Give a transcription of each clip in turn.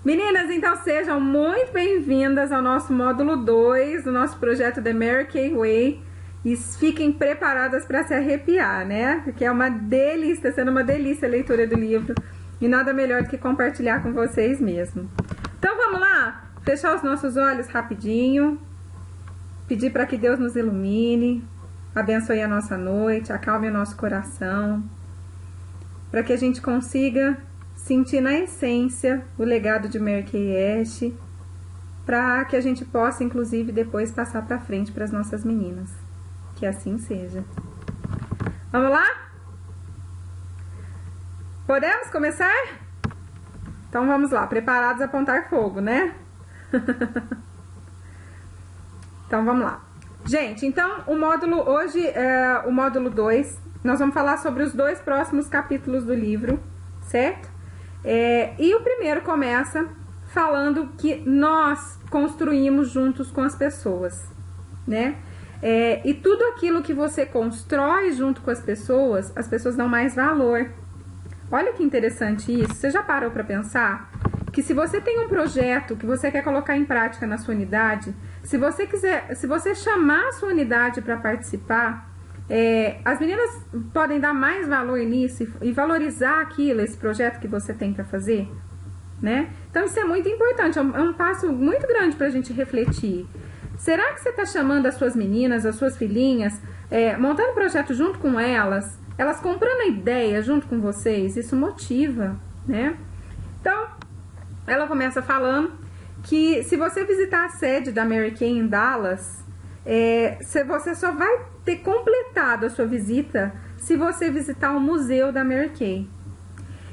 Meninas, então sejam muito bem-vindas ao nosso módulo 2 do nosso projeto The Mary Kay Way. E fiquem preparadas para se arrepiar, né? Porque é uma delícia, sendo uma delícia a leitura do livro. E nada melhor do que compartilhar com vocês mesmo. Então vamos lá? Fechar os nossos olhos rapidinho. Pedir para que Deus nos ilumine, abençoe a nossa noite, acalme o nosso coração. Para que a gente consiga sentir na essência o legado de Mary Kay Ash, para que a gente possa, inclusive, depois passar para frente para as nossas meninas. Que assim seja. Vamos lá? Podemos começar? Então vamos lá, preparados a apontar fogo, né? Então vamos lá. Gente, então o módulo hoje é o módulo 2. Nós vamos falar sobre os 2 próximos capítulos do livro, certo? E o primeiro começa falando que nós construímos juntos com as pessoas, né? E tudo aquilo que você constrói junto com as pessoas dão mais valor. Olha que interessante isso. Você já parou para pensar que se você tem um projeto que você quer colocar em prática na sua unidade, se você chamar a sua unidade para participar, as meninas podem dar mais valor nisso e valorizar aquilo, esse projeto que você tem para fazer, né? Então isso é muito importante, é um passo muito grande para a gente refletir. Será que você está chamando as suas meninas, as suas filhinhas, montando projeto junto com elas comprando a ideia junto com vocês? Isso motiva, né? Então, ela começa falando que se você visitar a sede da Mary Kay em Dallas, você só vai ter completado a sua visita se você visitar o museu da Mary Kay.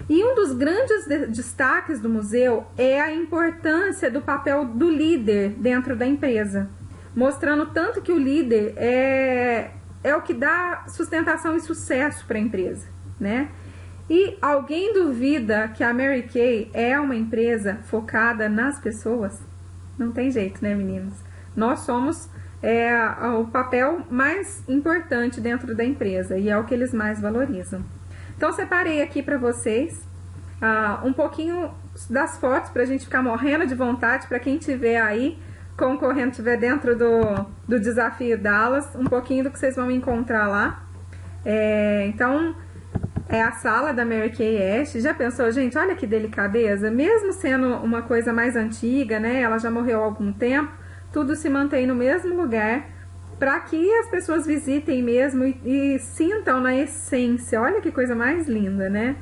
E um dos grandes destaques do museu é a importância do papel do líder dentro da empresa, mostrando tanto que o líder é o que dá sustentação e sucesso para a empresa, né? E alguém duvida que a Mary Kay é uma empresa focada nas pessoas? Não tem jeito, né, meninas? Nós somos o papel mais importante dentro da empresa e é o que eles mais valorizam. Então, separei aqui para vocês um pouquinho das fotos para a gente ficar morrendo de vontade, para quem tiver aí concorrendo, estiver dentro do desafio Dallas, um pouquinho do que vocês vão encontrar lá. Então, é a sala da Mary Kay Ash. Já pensou, gente? Olha que delicadeza. Mesmo sendo uma coisa mais antiga, né? Ela já morreu há algum tempo. Tudo se mantém no mesmo lugar para que as pessoas visitem mesmo e sintam na essência. Olha que coisa mais linda, né?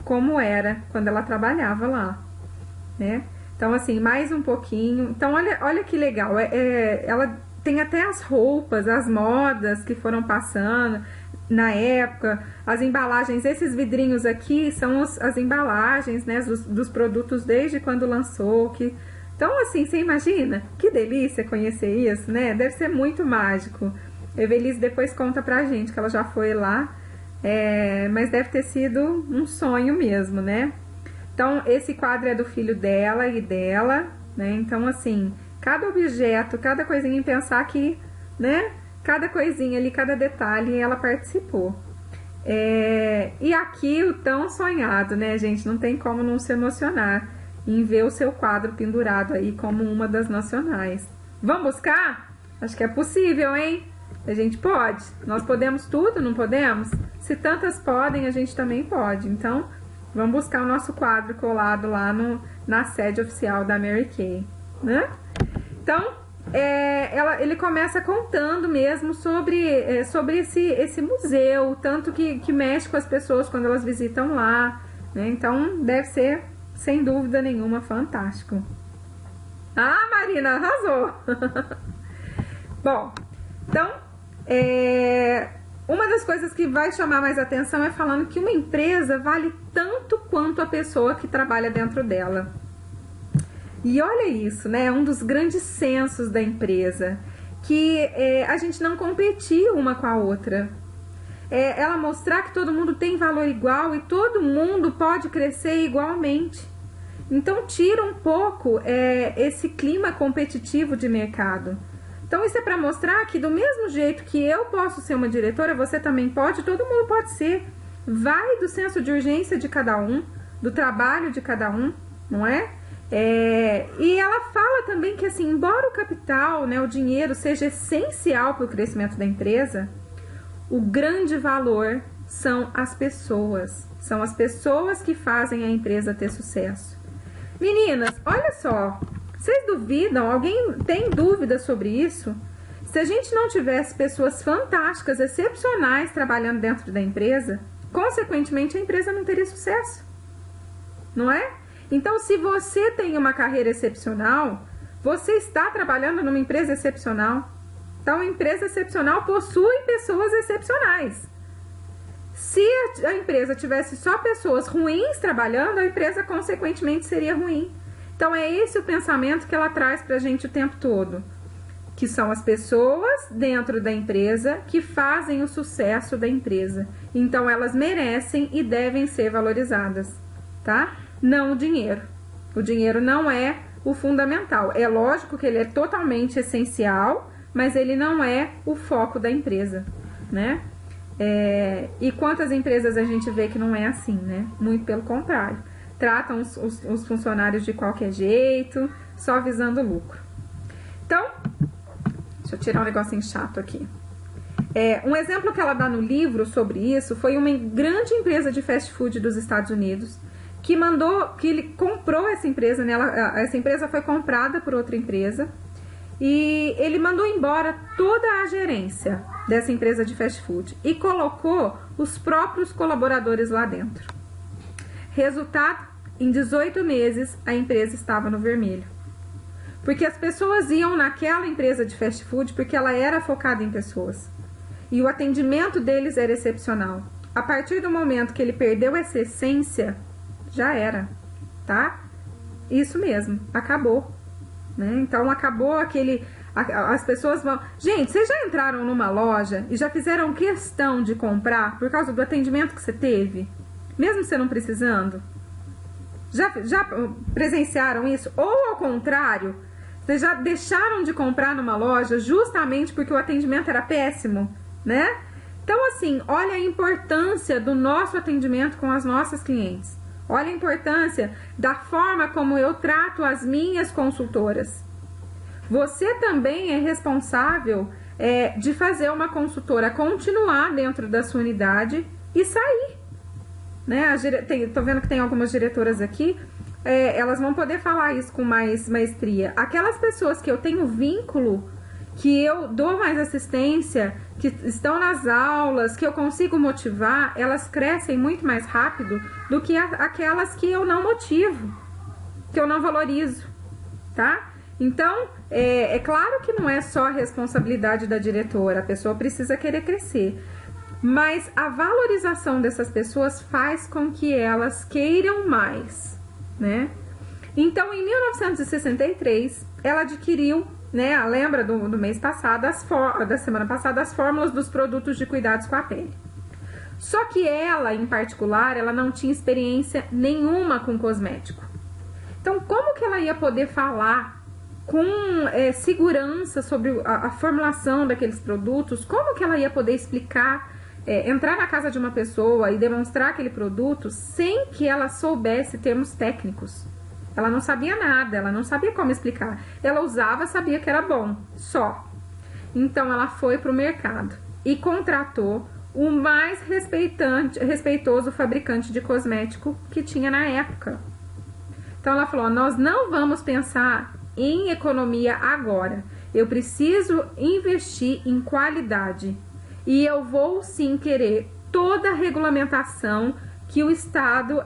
Como era quando ela trabalhava lá, né? Então, assim, mais um pouquinho. Então, olha que legal. Ela tem até as roupas, as modas que foram passando na época, as embalagens. Esses vidrinhos aqui são as embalagens, né, dos produtos desde quando lançou. Então, assim, você imagina? Que delícia conhecer isso, né? Deve ser muito mágico. Evelise depois conta pra gente que ela já foi lá, mas deve ter sido um sonho mesmo, né? Então, esse quadro é do filho dela e dela, né? Então, assim, cada objeto, cada coisinha em pensar que, né? Cada coisinha ali, cada detalhe, ela participou. E aqui o tão sonhado, né, gente? Não tem como não se emocionar em ver o seu quadro pendurado aí como uma das nacionais. Vamos buscar? Acho que é possível, hein? A gente pode. Nós podemos tudo, não podemos? Se tantas podem, a gente também pode. Então, vamos buscar o nosso quadro colado lá na sede oficial da Mary Kay, né? Então, ele começa contando mesmo sobre esse museu, tanto que mexe com as pessoas quando elas visitam lá, né? Então, deve ser, sem dúvida nenhuma, fantástico. Ah, Marina, arrasou! Bom, então, uma das coisas que vai chamar mais atenção é falando que uma empresa vale tanto quanto a pessoa que trabalha dentro dela. E olha isso, né? Um dos grandes sensos da empresa, que a gente não competir uma com a outra. Ela mostrar que todo mundo tem valor igual e todo mundo pode crescer igualmente. Então, tira um pouco esse clima competitivo de mercado. Então, isso é para mostrar que do mesmo jeito que eu posso ser uma diretora, você também pode, todo mundo pode ser. Vai do senso de urgência de cada um, do trabalho de cada um, não é? E ela fala também que, assim, embora o capital, né, o dinheiro, seja essencial para o crescimento da empresa, o grande valor são as pessoas. São as pessoas que fazem a empresa ter sucesso. Meninas, olha só, vocês duvidam? Alguém tem dúvida sobre isso? Se a gente não tivesse pessoas fantásticas, excepcionais trabalhando dentro da empresa, consequentemente a empresa não teria sucesso, não é? Então, se você tem uma carreira excepcional, você está trabalhando numa empresa excepcional. Então, a empresa excepcional possui pessoas excepcionais. Se a empresa tivesse só pessoas ruins trabalhando, a empresa consequentemente seria ruim. Então, é esse o pensamento que ela traz para a gente o tempo todo, que são as pessoas dentro da empresa que fazem o sucesso da empresa. Então, elas merecem e devem ser valorizadas, tá? Não o dinheiro. O dinheiro não é o fundamental. É lógico que ele é totalmente essencial, mas ele não é o foco da empresa, né? E quantas empresas a gente vê que não é assim, né? Muito pelo contrário. Tratam os funcionários de qualquer jeito, só visando lucro. Então, deixa eu tirar um negocinho chato aqui. Um exemplo que ela dá no livro sobre isso foi uma grande empresa de fast food dos Estados Unidos que ele comprou essa empresa, né? Essa empresa foi comprada por outra empresa e ele mandou embora toda a gerência dessa empresa de fast food e colocou os próprios colaboradores lá dentro. Resultado, em 18 meses a empresa estava no vermelho. Porque as pessoas iam naquela empresa de fast food porque ela era focada em pessoas. E o atendimento deles era excepcional. A partir do momento que ele perdeu essa essência, já era, tá? Isso mesmo, acabou, né? Então acabou as pessoas vão... Gente, vocês já entraram numa loja e já fizeram questão de comprar por causa do atendimento que você teve? Mesmo você não precisando? Já presenciaram isso? Ou ao contrário, vocês já deixaram de comprar numa loja justamente porque o atendimento era péssimo, né? Então, assim, olha a importância do nosso atendimento com as nossas clientes. Olha a importância da forma como eu trato as minhas consultoras. Você também é responsável de fazer uma consultora continuar dentro da sua unidade e sair, né? Tô vendo que tem algumas diretoras aqui, elas vão poder falar isso com mais maestria. Aquelas pessoas que eu tenho vínculo, que eu dou mais assistência, que estão nas aulas, que eu consigo motivar, elas crescem muito mais rápido do que aquelas que eu não motivo, que eu não valorizo, tá? Então, é claro que não é só a responsabilidade da diretora, a pessoa precisa querer crescer, mas a valorização dessas pessoas faz com que elas queiram mais, né? Então, em 1963, ela adquiriu, né, lembra do mês passado, da semana passada, as fórmulas dos produtos de cuidados com a pele. Só que ela, em particular, ela não tinha experiência nenhuma com cosmético. Então, como que ela ia poder falar com segurança sobre a formulação daqueles produtos? Como que ela ia poder explicar, entrar na casa de uma pessoa e demonstrar aquele produto sem que ela soubesse termos técnicos? Ela não sabia nada, ela não sabia como explicar. Ela usava, sabia que era bom, só. Então, ela foi para o mercado e contratou o mais respeitoso fabricante de cosmético que tinha na época. Então, ela falou, nós não vamos pensar em economia agora. Eu preciso investir em qualidade. E eu vou, sim, querer toda a regulamentação que o Estado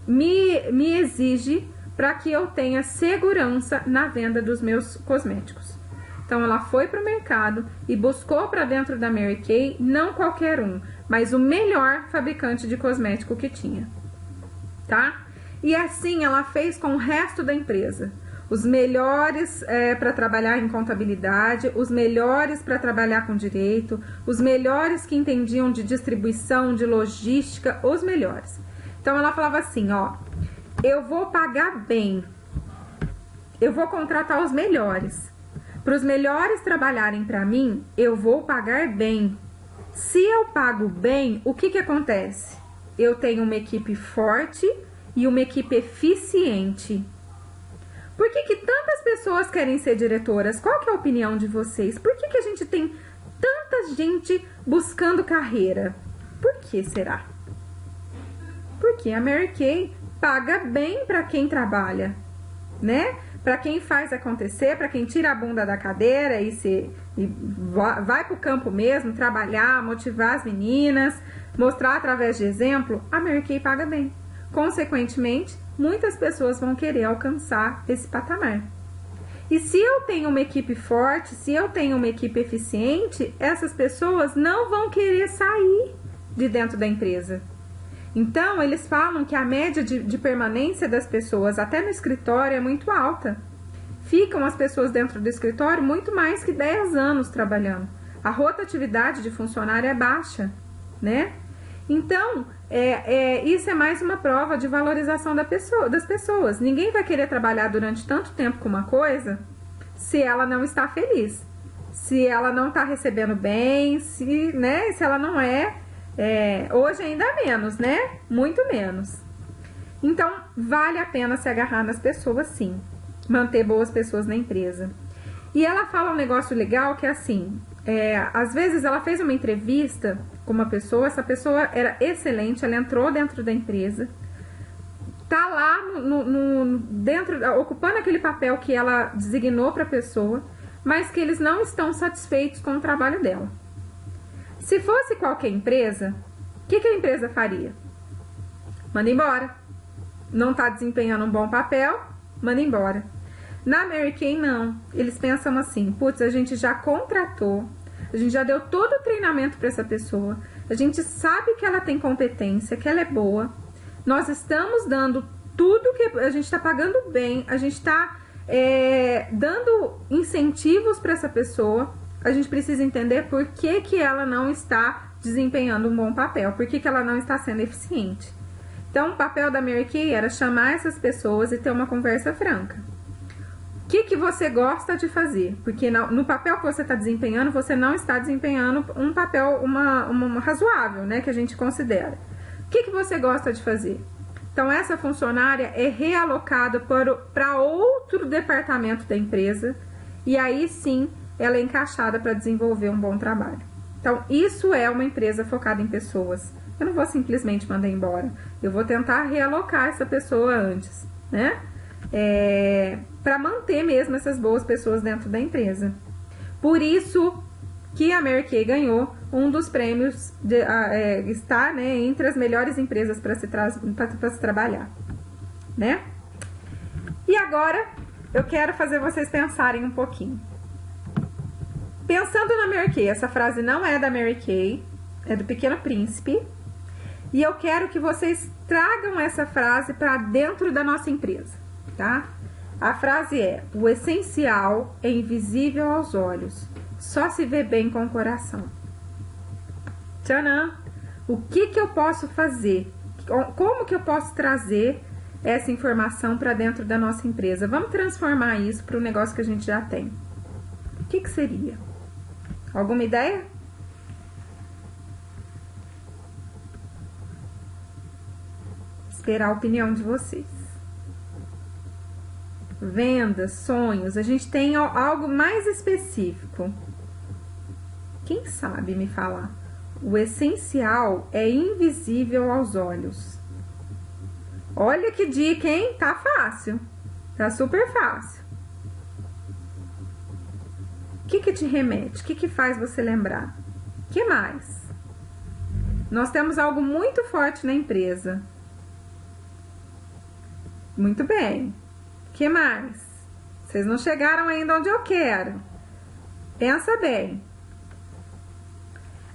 me exige para que eu tenha segurança na venda dos meus cosméticos. Então, ela foi para o mercado e buscou para dentro da Mary Kay, não qualquer um, mas o melhor fabricante de cosmético que tinha, tá? E assim ela fez com o resto da empresa. Os melhores para trabalhar em contabilidade, os melhores para trabalhar com direito, os melhores que entendiam de distribuição, de logística, os melhores. Então, ela falava assim, ó, eu vou pagar bem, eu vou contratar os melhores. Para os melhores trabalharem para mim, eu vou pagar bem. Se eu pago bem, o que acontece? Eu tenho uma equipe forte e uma equipe eficiente. Por que tantas pessoas querem ser diretoras? Qual que é a opinião de vocês? Por que a gente tem tanta gente buscando carreira? Por que será? Porque a Mary Kay paga bem para quem trabalha, né? Para quem faz acontecer, para quem tira a bunda da cadeira e vai para o campo mesmo, trabalhar, motivar as meninas, mostrar através de exemplo, a Mary Kay paga bem. Consequentemente, muitas pessoas vão querer alcançar esse patamar. E se eu tenho uma equipe forte, se eu tenho uma equipe eficiente, essas pessoas não vão querer sair de dentro da empresa. Então, eles falam que a média de permanência das pessoas, até no escritório, é muito alta. Ficam as pessoas dentro do escritório muito mais que 10 anos trabalhando. A rotatividade de funcionário é baixa, né? Então, isso é mais uma prova de valorização das pessoas. Ninguém vai querer trabalhar durante tanto tempo com uma coisa se ela não está feliz, se ela não está recebendo bem, se ela não hoje ainda menos, né? Muito menos. Então, vale a pena se agarrar nas pessoas, sim. Manter boas pessoas na empresa. E ela fala um negócio legal que é assim, às vezes ela fez uma entrevista com uma pessoa, essa pessoa era excelente, ela entrou dentro da empresa, tá lá dentro, ocupando aquele papel que ela designou para a pessoa, mas que eles não estão satisfeitos com o trabalho dela. Se fosse qualquer empresa, o que a empresa faria? Manda embora. Não está desempenhando um bom papel, manda embora. Na Mary Kay, não. Eles pensam assim, putz, a gente já contratou, a gente já deu todo o treinamento para essa pessoa, a gente sabe que ela tem competência, que ela é boa, nós estamos dando tudo que a gente está pagando bem, a gente está dando incentivos para essa pessoa, a gente precisa entender por que ela não está desempenhando um bom papel, por que ela não está sendo eficiente. Então, o papel da Mary Kay era chamar essas pessoas e ter uma conversa franca. O que você gosta de fazer? Porque no papel que você está desempenhando, você não está desempenhando um papel uma razoável, né? Que a gente considera. O que você gosta de fazer? Então, essa funcionária é realocada para outro departamento da empresa e aí sim ela é encaixada para desenvolver um bom trabalho. Então, isso é uma empresa focada em pessoas. Eu não vou simplesmente mandar embora. Eu vou tentar realocar essa pessoa antes, né? Para manter mesmo essas boas pessoas dentro da empresa. Por isso que a Mary Kay ganhou um dos prêmios, está, né, entre as melhores empresas para se trabalhar, né? E agora eu quero fazer vocês pensarem um pouquinho. Pensando na Mary Kay, essa frase não é da Mary Kay, é do Pequeno Príncipe. E eu quero que vocês tragam essa frase para dentro da nossa empresa, tá? A frase é: o essencial é invisível aos olhos, só se vê bem com o coração. Tchanã! O que eu posso fazer? Como que eu posso trazer essa informação para dentro da nossa empresa? Vamos transformar isso para o negócio que a gente já tem. O que seria? Alguma ideia? Esperar a opinião de vocês. Vendas, sonhos, a gente tem algo mais específico. Quem sabe me falar? O essencial é invisível aos olhos. Olha que dica, hein? Tá fácil. Tá super fácil. O que te remete? O que faz você lembrar? O que mais? Nós temos algo muito forte na empresa. Muito bem. O que mais? Vocês não chegaram ainda onde eu quero. Pensa bem.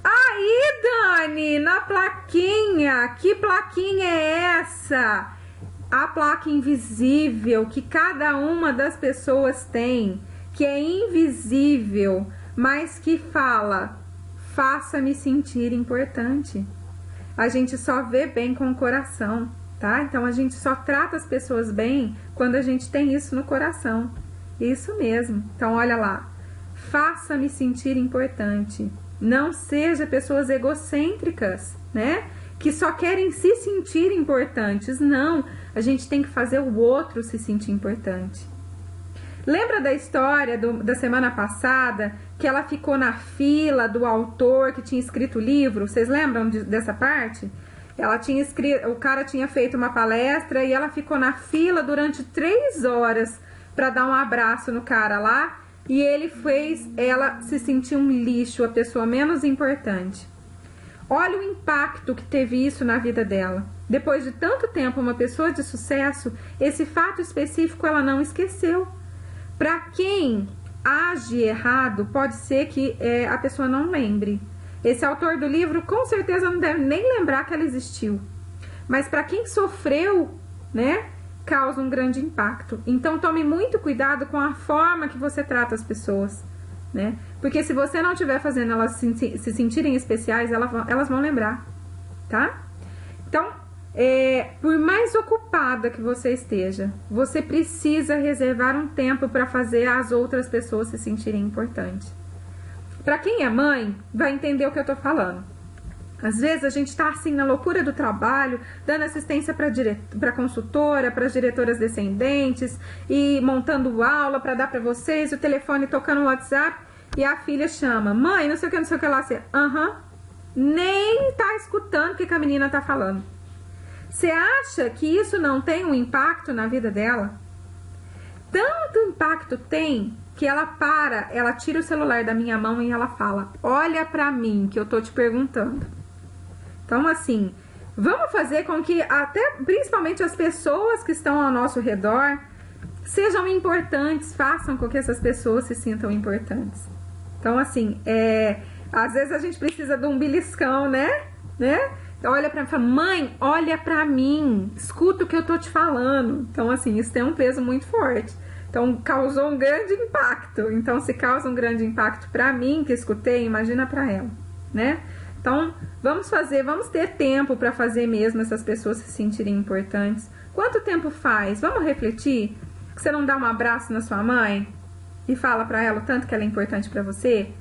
Aí, Dani, na plaquinha. Que plaquinha é essa? A placa invisível que cada uma das pessoas tem, que é invisível, mas que fala: faça-me sentir importante. A gente só vê bem com o coração, tá? Então, a gente só trata as pessoas bem quando a gente tem isso no coração. Isso mesmo. Então, olha lá. Faça-me sentir importante. Não seja pessoas egocêntricas, né? que só querem se sentir importantes. Não, a gente tem que fazer o outro se sentir importante. Lembra da história da semana passada, que ela ficou na fila do autor que tinha escrito o livro? Vocês lembram dessa parte? Ela tinha escrito, o cara tinha feito uma palestra e ela ficou na fila durante 3 horas para dar um abraço no cara lá, e ele fez ela se sentir um lixo, a pessoa menos importante. Olha o impacto que teve isso na vida dela. Depois de tanto tempo, uma pessoa de sucesso, esse fato específico ela não esqueceu. Para quem age errado, pode ser que a pessoa não lembre. Esse autor do livro com certeza não deve nem lembrar que ela existiu. Mas para quem sofreu, né, causa um grande impacto. Então tome muito cuidado com a forma que você trata as pessoas, né? Porque se você não estiver fazendo elas se sentirem especiais, elas vão lembrar, tá? Então, por mais ocupada que você esteja, você precisa reservar um tempo para fazer as outras pessoas se sentirem importantes. Para quem é mãe, vai entender o que eu tô falando. Às vezes a gente tá assim na loucura do trabalho, dando assistência para consultora, para diretoras descendentes e montando aula para dar para vocês, o telefone tocando no WhatsApp e a filha chama: mãe, não sei o que lá. Você, nem tá escutando o que a menina tá falando. Você acha que isso não tem um impacto na vida dela? Tanto impacto tem que ela tira o celular da minha mão e ela fala: olha pra mim que eu tô te perguntando. Então, assim, vamos fazer com que até, principalmente as pessoas que estão ao nosso redor, sejam importantes, façam com que essas pessoas se sintam importantes. Então, assim, às vezes a gente precisa de um beliscão, né? Olha pra mim e fala: mãe, olha pra mim, escuta o que eu tô te falando. Então, assim, isso tem um peso muito forte. Então, causou um grande impacto. Então, se causa um grande impacto pra mim, que escutei, imagina pra ela, né? Então, vamos ter tempo pra fazer mesmo essas pessoas se sentirem importantes. Quanto tempo faz? Vamos refletir? Que você não dá um abraço na sua mãe e fala pra ela o tanto que ela é importante pra você?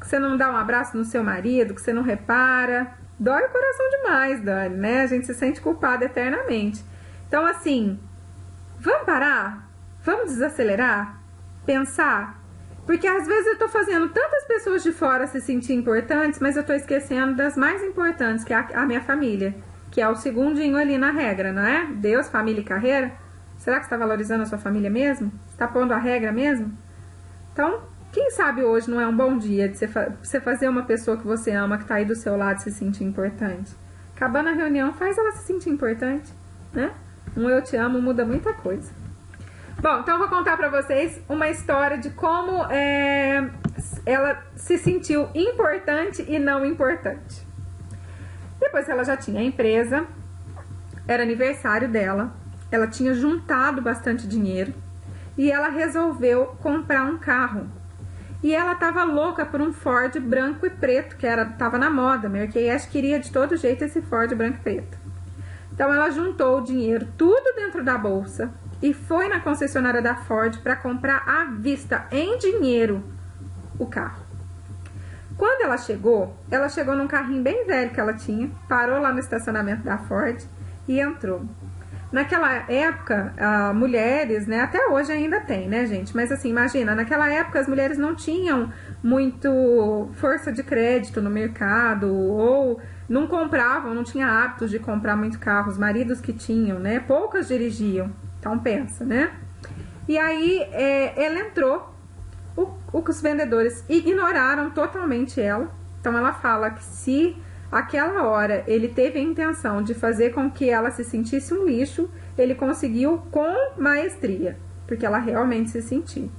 Que você não dá um abraço no seu marido, que você não repara? Dói o coração demais, Dani, né? A gente se sente culpada eternamente. Então, assim, vamos parar? Vamos desacelerar? Pensar? Porque às vezes eu tô fazendo tantas pessoas de fora se sentir importantes, mas eu tô esquecendo das mais importantes, que é a minha família, que é o segundinho ali na regra, não é? Deus, família e carreira. Será que você tá valorizando a sua família mesmo? Você tá pondo a regra mesmo? Então, quem sabe hoje não é um bom dia de você fazer uma pessoa que você ama, que tá aí do seu lado, se sentir importante? Acabando a reunião, faz ela se sentir importante, né? Um eu te amo muda muita coisa. Bom, então eu vou contar pra vocês uma história de como ela se sentiu importante e não importante. Depois que ela já tinha a empresa, era aniversário dela, ela tinha juntado bastante dinheiro e ela resolveu comprar um carro. E ela tava louca por um Ford branco e preto, que tava na moda. Mary Kay Ash queria de todo jeito esse Ford branco e preto. Então ela juntou o dinheiro tudo dentro da bolsa e foi na concessionária da Ford para comprar à vista, em dinheiro, o carro. Quando ela chegou num carrinho bem velho que ela tinha, parou lá no estacionamento da Ford e entrou. Naquela época, mulheres, né, até hoje ainda tem, né, gente? Mas assim, imagina, naquela época as mulheres não tinham muito força de crédito no mercado, ou não compravam, não tinha hábitos de comprar muito carro. Os maridos que tinham, né, poucas dirigiam. Então pensa, né? E aí ela entrou, os vendedores ignoraram totalmente ela. Então ela fala que se aquela hora ele teve a intenção de fazer com que ela se sentisse um lixo, ele conseguiu com maestria, porque ela realmente se sentiu.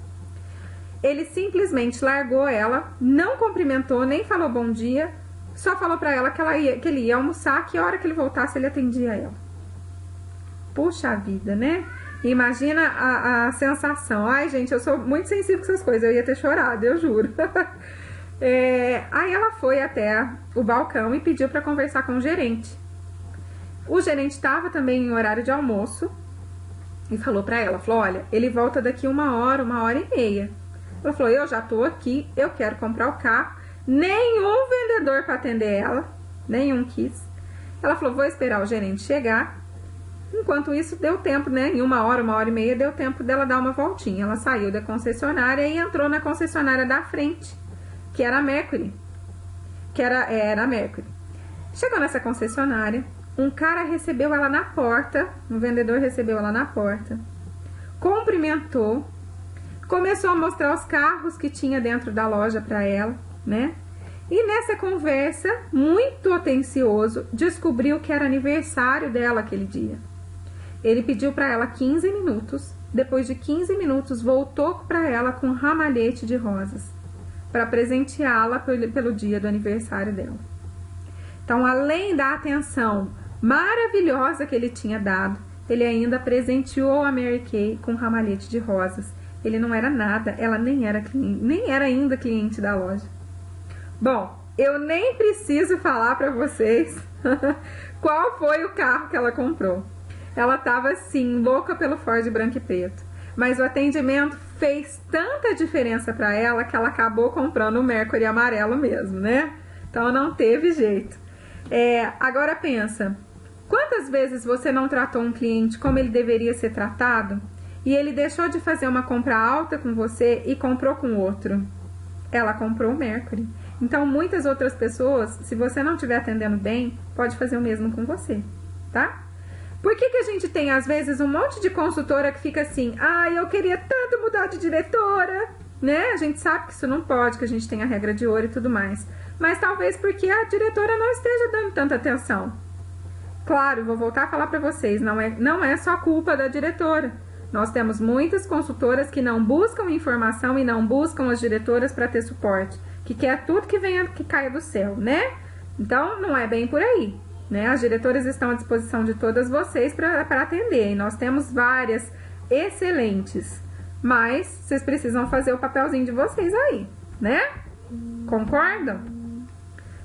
Ele simplesmente largou ela, não cumprimentou, nem falou bom dia, só falou pra ela que ele ia almoçar, que a hora que ele voltasse ele atendia ela. Puxa vida, né? Imagina a sensação. Ai, gente, eu sou muito sensível com essas coisas, eu ia ter chorado, eu juro. Aí ela foi até o balcão e pediu para conversar com o gerente. O gerente estava também em horário de almoço e falou para ela, falou: olha, ele volta daqui 1h30. Ela falou: eu já tô aqui, eu quero comprar o carro. Nenhum vendedor para atender ela, nenhum quis. Ela falou, vou esperar o gerente chegar. Enquanto isso, deu tempo, né? Em 1 hora e meia, deu tempo dela dar uma voltinha. Ela saiu da concessionária e entrou na concessionária da frente, que era a Mercury. Era a Mercury. Chegou nessa concessionária, um cara recebeu ela na porta, um vendedor recebeu ela na porta, cumprimentou, começou a mostrar os carros que tinha dentro da loja para ela, né? E nessa conversa, muito atencioso, descobriu que era aniversário dela aquele dia. Ele pediu para ela 15 minutos. Depois de 15 minutos, voltou para ela com um ramalhete de rosas para presenteá-la pelo dia do aniversário dela. Então, além da atenção maravilhosa que ele tinha dado, ele ainda presenteou a Mary Kay com um ramalhete de rosas. Ele não era nada, ela nem era ainda cliente da loja. Bom, eu nem preciso falar para vocês qual foi o carro que ela comprou. Ela estava assim, louca pelo Ford branco e preto. Mas o atendimento fez tanta diferença para ela que ela acabou comprando o Mercury amarelo mesmo, né? Então não teve jeito. Agora pensa, quantas vezes você não tratou um cliente como ele deveria ser tratado e ele deixou de fazer uma compra alta com você e comprou com outro? Ela comprou o Mercury. Então, muitas outras pessoas, se você não estiver atendendo bem, pode fazer o mesmo com você, tá? Por que a gente tem, às vezes, um monte de consultora que fica assim, eu queria tanto mudar de diretora, né? A gente sabe que isso não pode, que a gente tem a regra de ouro e tudo mais. Mas talvez porque a diretora não esteja dando tanta atenção. Claro, vou voltar a falar para vocês, não é só culpa da diretora. Nós temos muitas consultoras que não buscam informação e não buscam as diretoras para ter suporte, que quer tudo que caia do céu, né? Então, não é bem por aí, né? As diretoras estão à disposição de todas vocês para atender, e nós temos várias excelentes, mas vocês precisam fazer o papelzinho de vocês aí, né? Concordam?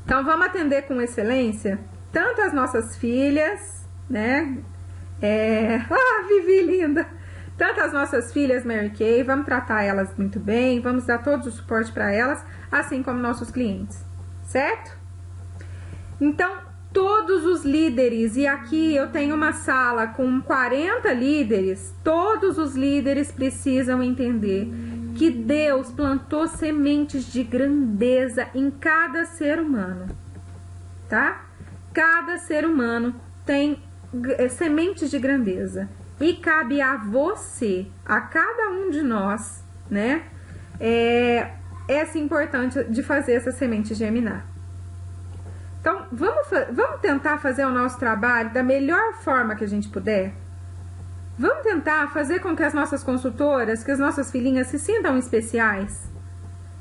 Então, vamos atender com excelência tanto as nossas filhas, né? Vivi linda! Tanto as nossas filhas Mary Kay, vamos tratar elas muito bem, vamos dar todo o suporte para elas, assim como nossos clientes, certo? Então, todos os líderes, e aqui eu tenho uma sala com 40 líderes, todos os líderes precisam entender que Deus plantou sementes de grandeza em cada ser humano, tá? Cada ser humano tem sementes de grandeza. E cabe a você, a cada um de nós, né? Essa importante de fazer essa semente germinar. Então, vamos tentar fazer o nosso trabalho da melhor forma que a gente puder? Vamos tentar fazer com que as nossas consultoras, que as nossas filhinhas se sintam especiais?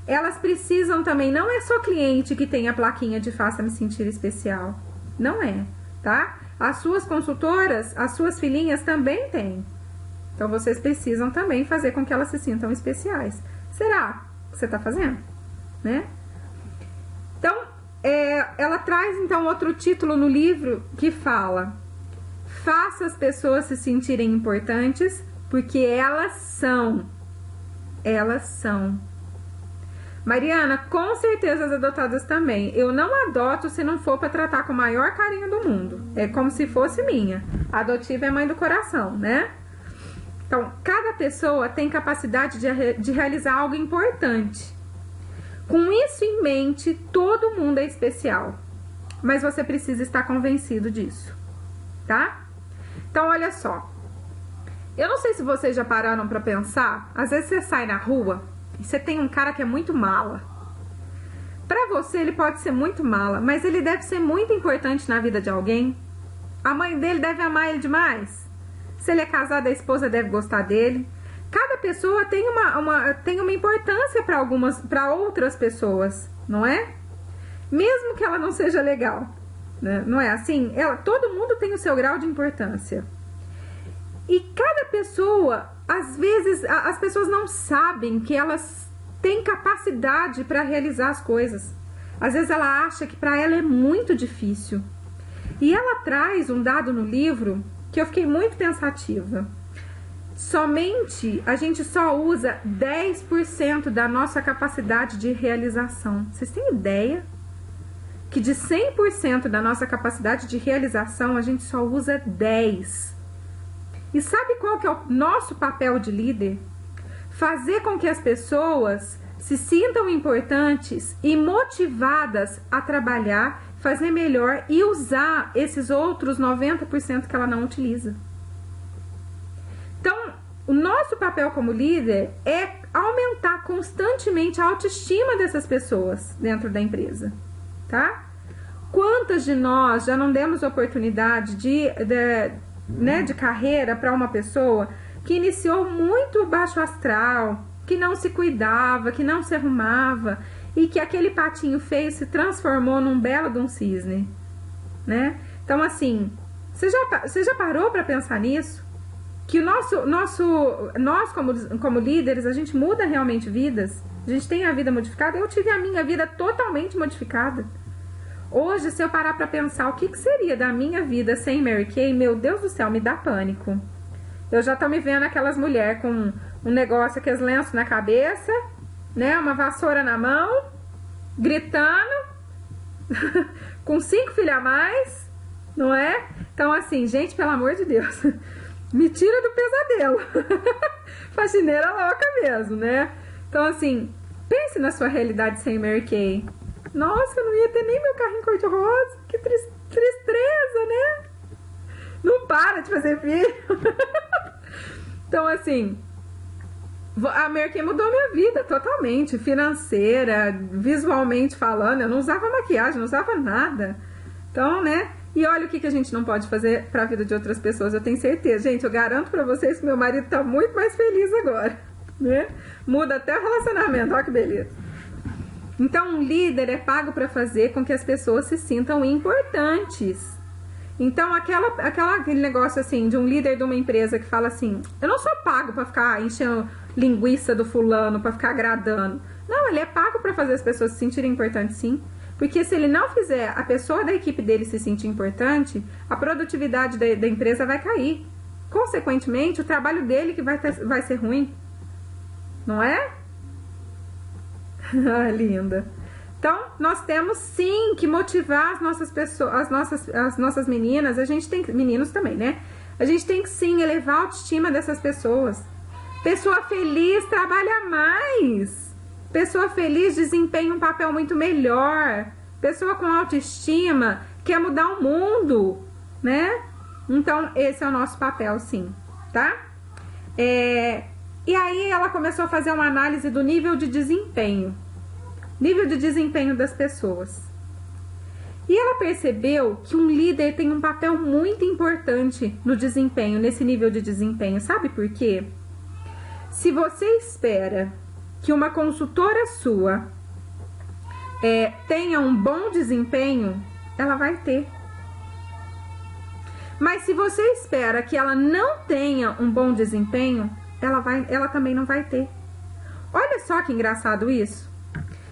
Elas precisam também, não é só cliente que tem a plaquinha de faça-me sentir especial. Não é, tá? As suas consultoras, as suas filhinhas também têm. Então, vocês precisam também fazer com que elas se sintam especiais. Será que você está fazendo? Né? Então, ela traz, então, outro título no livro que fala: faça as pessoas se sentirem importantes, porque elas são. Elas são. Mariana, com certeza as adotadas também. Eu não adoto se não for para tratar com o maior carinho do mundo. É como se fosse minha. A adotiva é mãe do coração, né? Então, cada pessoa tem capacidade de realizar algo importante. Com isso em mente, todo mundo é especial. Mas você precisa estar convencido disso, tá? Então, olha só. Eu não sei se vocês já pararam para pensar. Às vezes você sai na rua e você tem um cara que é muito mala. Pra você ele pode ser muito mala, mas ele deve ser muito importante na vida de alguém. A mãe dele deve amar ele demais. Se ele é casado, a esposa deve gostar dele. Cada pessoa tem uma importância para outras pessoas, não é? Mesmo que ela não seja legal, né? Não é assim? Todo mundo tem o seu grau de importância. E cada pessoa, às vezes, as pessoas não sabem que elas têm capacidade para realizar as coisas. Às vezes ela acha que para ela é muito difícil. E ela traz um dado no livro que eu fiquei muito pensativa. A gente só usa 10% da nossa capacidade de realização. Vocês têm ideia? que de 100% da nossa capacidade de realização, a gente só usa 10%. E sabe qual que é o nosso papel de líder? Fazer com que as pessoas se sintam importantes e motivadas a trabalhar, fazer melhor e usar esses outros 90% que ela não utiliza. Então, o nosso papel como líder é aumentar constantemente a autoestima dessas pessoas dentro da empresa, tá? Quantas de nós já não demos oportunidade de carreira para uma pessoa que iniciou muito baixo astral, que não se cuidava, que não se arrumava e que aquele patinho feio se transformou num belo de um cisne, né? Então, assim, você já parou para pensar nisso? Que nós como líderes, a gente muda realmente vidas, a gente tem a vida modificada. Eu tive a minha vida totalmente modificada. Hoje, se eu parar para pensar o que seria da minha vida sem Mary Kay, meu Deus do céu, me dá pânico. Eu já tô me vendo aquelas mulheres com um negócio, aqueles lenços na cabeça, né, uma vassoura na mão, gritando, com 5 filhos a mais, não é? Então, assim, gente, pelo amor de Deus, me tira do pesadelo. Faxineira louca mesmo, né? Então, assim, pense na sua realidade sem Mary Kay. Nossa, eu não ia ter nem meu carrinho cor-de-rosa. Que tristeza, né? Não para de fazer filho. Então, assim, a Mary Kay mudou minha vida totalmente. Financeira, visualmente falando. Eu não usava maquiagem, não usava nada. Então, né? E olha o que a gente não pode fazer para a vida de outras pessoas. Eu tenho certeza. Gente, eu garanto para vocês que meu marido tá muito mais feliz agora, né? Muda até o relacionamento. Olha que beleza. Então, um líder é pago para fazer com que as pessoas se sintam importantes. Então, aquele negócio assim, de um líder de uma empresa que fala assim, eu não sou pago para ficar enchendo linguiça do fulano, para ficar agradando. Não, ele é pago para fazer as pessoas se sentirem importantes, sim. Porque se ele não fizer a pessoa da equipe dele se sentir importante, a produtividade da empresa vai cair. Consequentemente, o trabalho dele que vai ser ruim. Não é? Ah, linda. Então, nós temos sim que motivar as nossas pessoas, as nossas meninas, a gente tem, meninos também, né? A gente tem que sim elevar a autoestima dessas pessoas. Pessoa feliz trabalha mais. Pessoa feliz desempenha um papel muito melhor. Pessoa com autoestima quer mudar o mundo, né? Então, esse é o nosso papel, sim, tá? E aí ela começou a fazer uma análise do nível de desempenho. Nível de desempenho das pessoas. E ela percebeu que um líder tem um papel muito importante no desempenho, nesse nível de desempenho. Sabe por quê? Se você espera que uma consultora sua tenha um bom desempenho, ela vai ter. Mas se você espera que ela não tenha um bom desempenho, ela também não vai ter. Olha só que engraçado isso.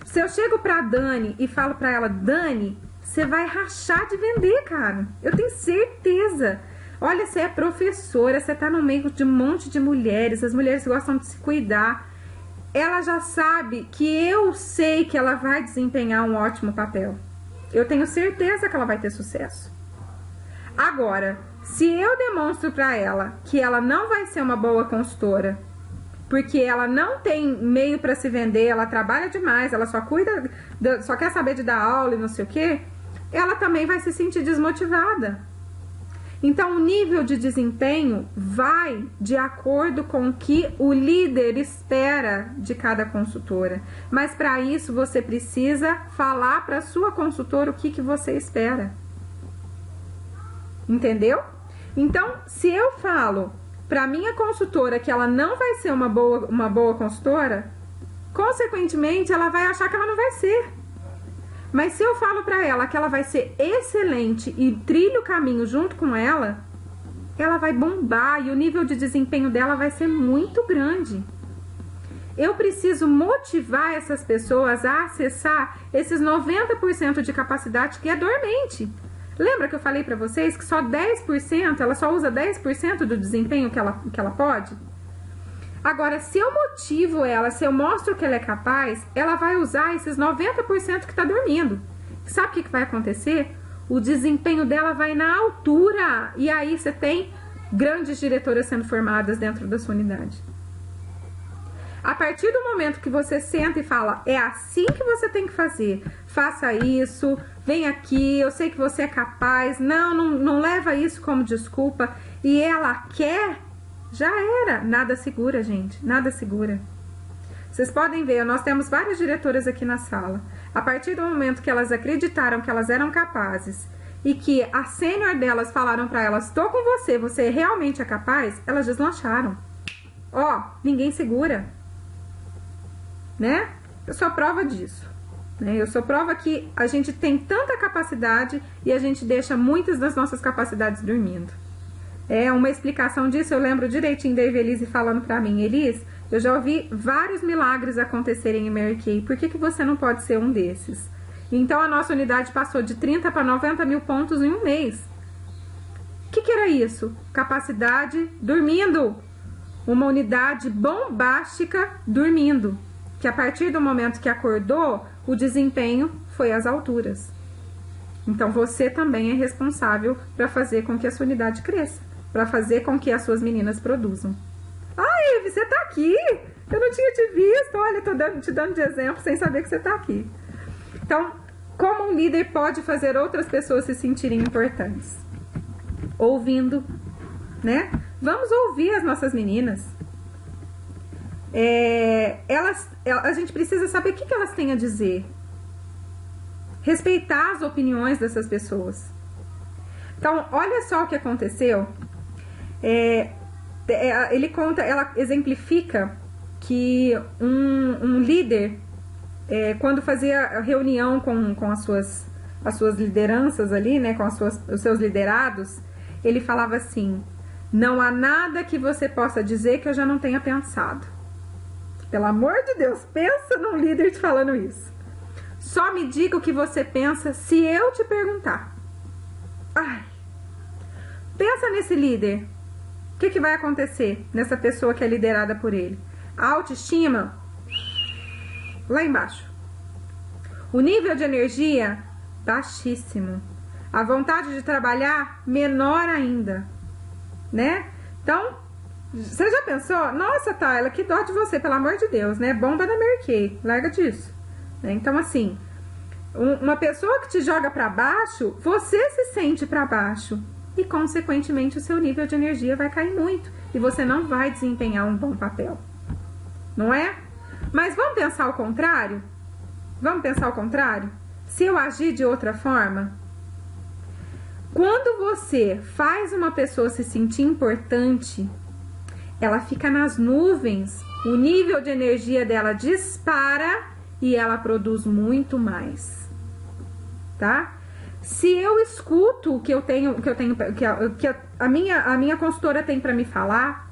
Se eu chego pra Dani e falo pra ela, Dani, você vai rachar de vender, cara. Eu tenho certeza. Olha, você é professora, você tá no meio de um monte de mulheres, as mulheres gostam de se cuidar. Ela já sabe que eu sei que ela vai desempenhar um ótimo papel. Eu tenho certeza que ela vai ter sucesso. Agora, se eu demonstro pra ela que ela não vai ser uma boa consultora, porque ela não tem meio para se vender, ela trabalha demais, ela só só quer saber de dar aula e não sei o que, ela também vai se sentir desmotivada. Então, o nível de desempenho vai de acordo com o que o líder espera de cada consultora. Mas para isso, você precisa falar para a sua consultora o que você espera. Entendeu? Então, se eu falo para minha consultora que ela não vai ser uma boa consultora, consequentemente ela vai achar que ela não vai ser. Mas se eu falo para ela que ela vai ser excelente e trilho o caminho junto com ela vai bombar e o nível de desempenho dela vai ser muito grande. Eu preciso motivar essas pessoas a acessar esses 90% de capacidade que é dormente. Lembra que eu falei pra vocês que só 10%, ela só usa 10% do desempenho que ela pode? Agora, se eu motivo ela, se eu mostro que ela é capaz, ela vai usar esses 90% que tá dormindo. sabe o que vai acontecer? O desempenho dela vai na altura. E aí você tem grandes diretoras sendo formadas dentro da sua unidade. A partir do momento que você senta e fala, é assim que você tem que fazer, faça isso, vem aqui, eu sei que você é capaz, não leva isso como desculpa, e ela quer, já era. Nada segura, gente, nada segura. Vocês podem ver, nós temos várias diretoras aqui na sala. A partir do momento que elas acreditaram que elas eram capazes e que a sênior delas falaram para elas, estou com você, você realmente é capaz, elas deslancharam. Ó, ninguém segura. Né? Eu sou prova disso, né? Eu sou prova que a gente tem tanta capacidade e a gente deixa muitas das nossas capacidades dormindo. É uma explicação disso, eu lembro direitinho da Evelise falando pra mim, Elis, eu já ouvi vários milagres acontecerem em Mary Kay, por que você não pode ser um desses? Então a nossa unidade passou de 30 para 90 mil pontos em um mês. O que era isso? Capacidade dormindo. Uma unidade bombástica dormindo. Que a partir do momento que acordou, o desempenho foi às alturas. Então você também é responsável para fazer com que a sua unidade cresça, para fazer com que as suas meninas produzam. Ai, Eve, você tá aqui! Eu não tinha te visto, olha, tô te dando de exemplo sem saber que você tá aqui. Então, como um líder pode fazer outras pessoas se sentirem importantes? Ouvindo, né? Vamos ouvir as nossas meninas. A gente precisa saber o que elas têm a dizer. Respeitar as opiniões dessas pessoas. Então, olha só o que aconteceu. Ela exemplifica que um líder, quando fazia reunião com as suas lideranças ali, né, com os seus liderados, ele falava assim: não há nada que você possa dizer que eu já não tenha pensado. Pelo amor de Deus, pensa num líder te falando isso. Só me diga o que você pensa se eu te perguntar. Ai, pensa nesse líder. O que vai acontecer nessa pessoa que é liderada por ele? A autoestima, lá embaixo. O nível de energia, baixíssimo. A vontade de trabalhar, menor ainda. Né? Então, você já pensou? Nossa, Tayla, que dó de você, pelo amor de Deus, né? Bomba da Mary Kay, larga disso. Então, assim, uma pessoa que te joga pra baixo, você se sente pra baixo. E, consequentemente, o seu nível de energia vai cair muito. E você não vai desempenhar um bom papel. Não é? Mas vamos pensar o contrário? Vamos pensar o contrário? Se eu agir de outra forma? Quando você faz uma pessoa se sentir importante, ela fica nas nuvens, o nível de energia dela dispara e ela produz muito mais, tá? Se eu escuto o que a minha consultora tem para me falar,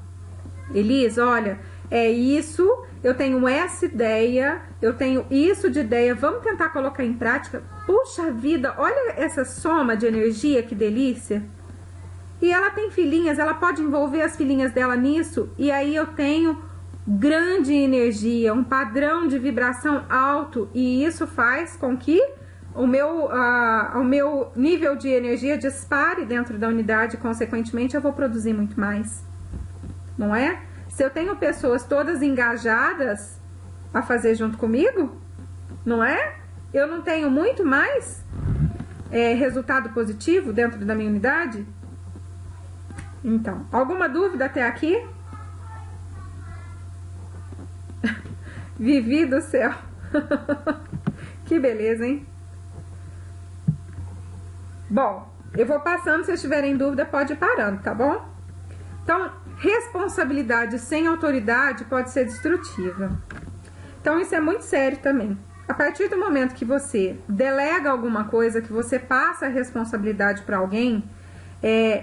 Elis, olha, é isso, eu tenho essa ideia, eu tenho isso de ideia, vamos tentar colocar em prática. Puxa vida, olha essa soma de energia, que delícia. E ela tem filhinhas, ela pode envolver as filhinhas dela nisso, e aí eu tenho grande energia, um padrão de vibração alto, e isso faz com que o meu nível de energia dispare dentro da unidade, consequentemente eu vou produzir muito mais, não é? Se eu tenho pessoas todas engajadas a fazer junto comigo, não é? Eu não tenho muito mais resultado positivo dentro da minha unidade? Então, alguma dúvida até aqui? Vivi do céu. Que beleza, hein? Bom, eu vou passando, se vocês tiverem dúvida, pode ir parando, tá bom? Então, responsabilidade sem autoridade pode ser destrutiva. Então, isso é muito sério também. A partir do momento que você delega alguma coisa, que você passa a responsabilidade para alguém,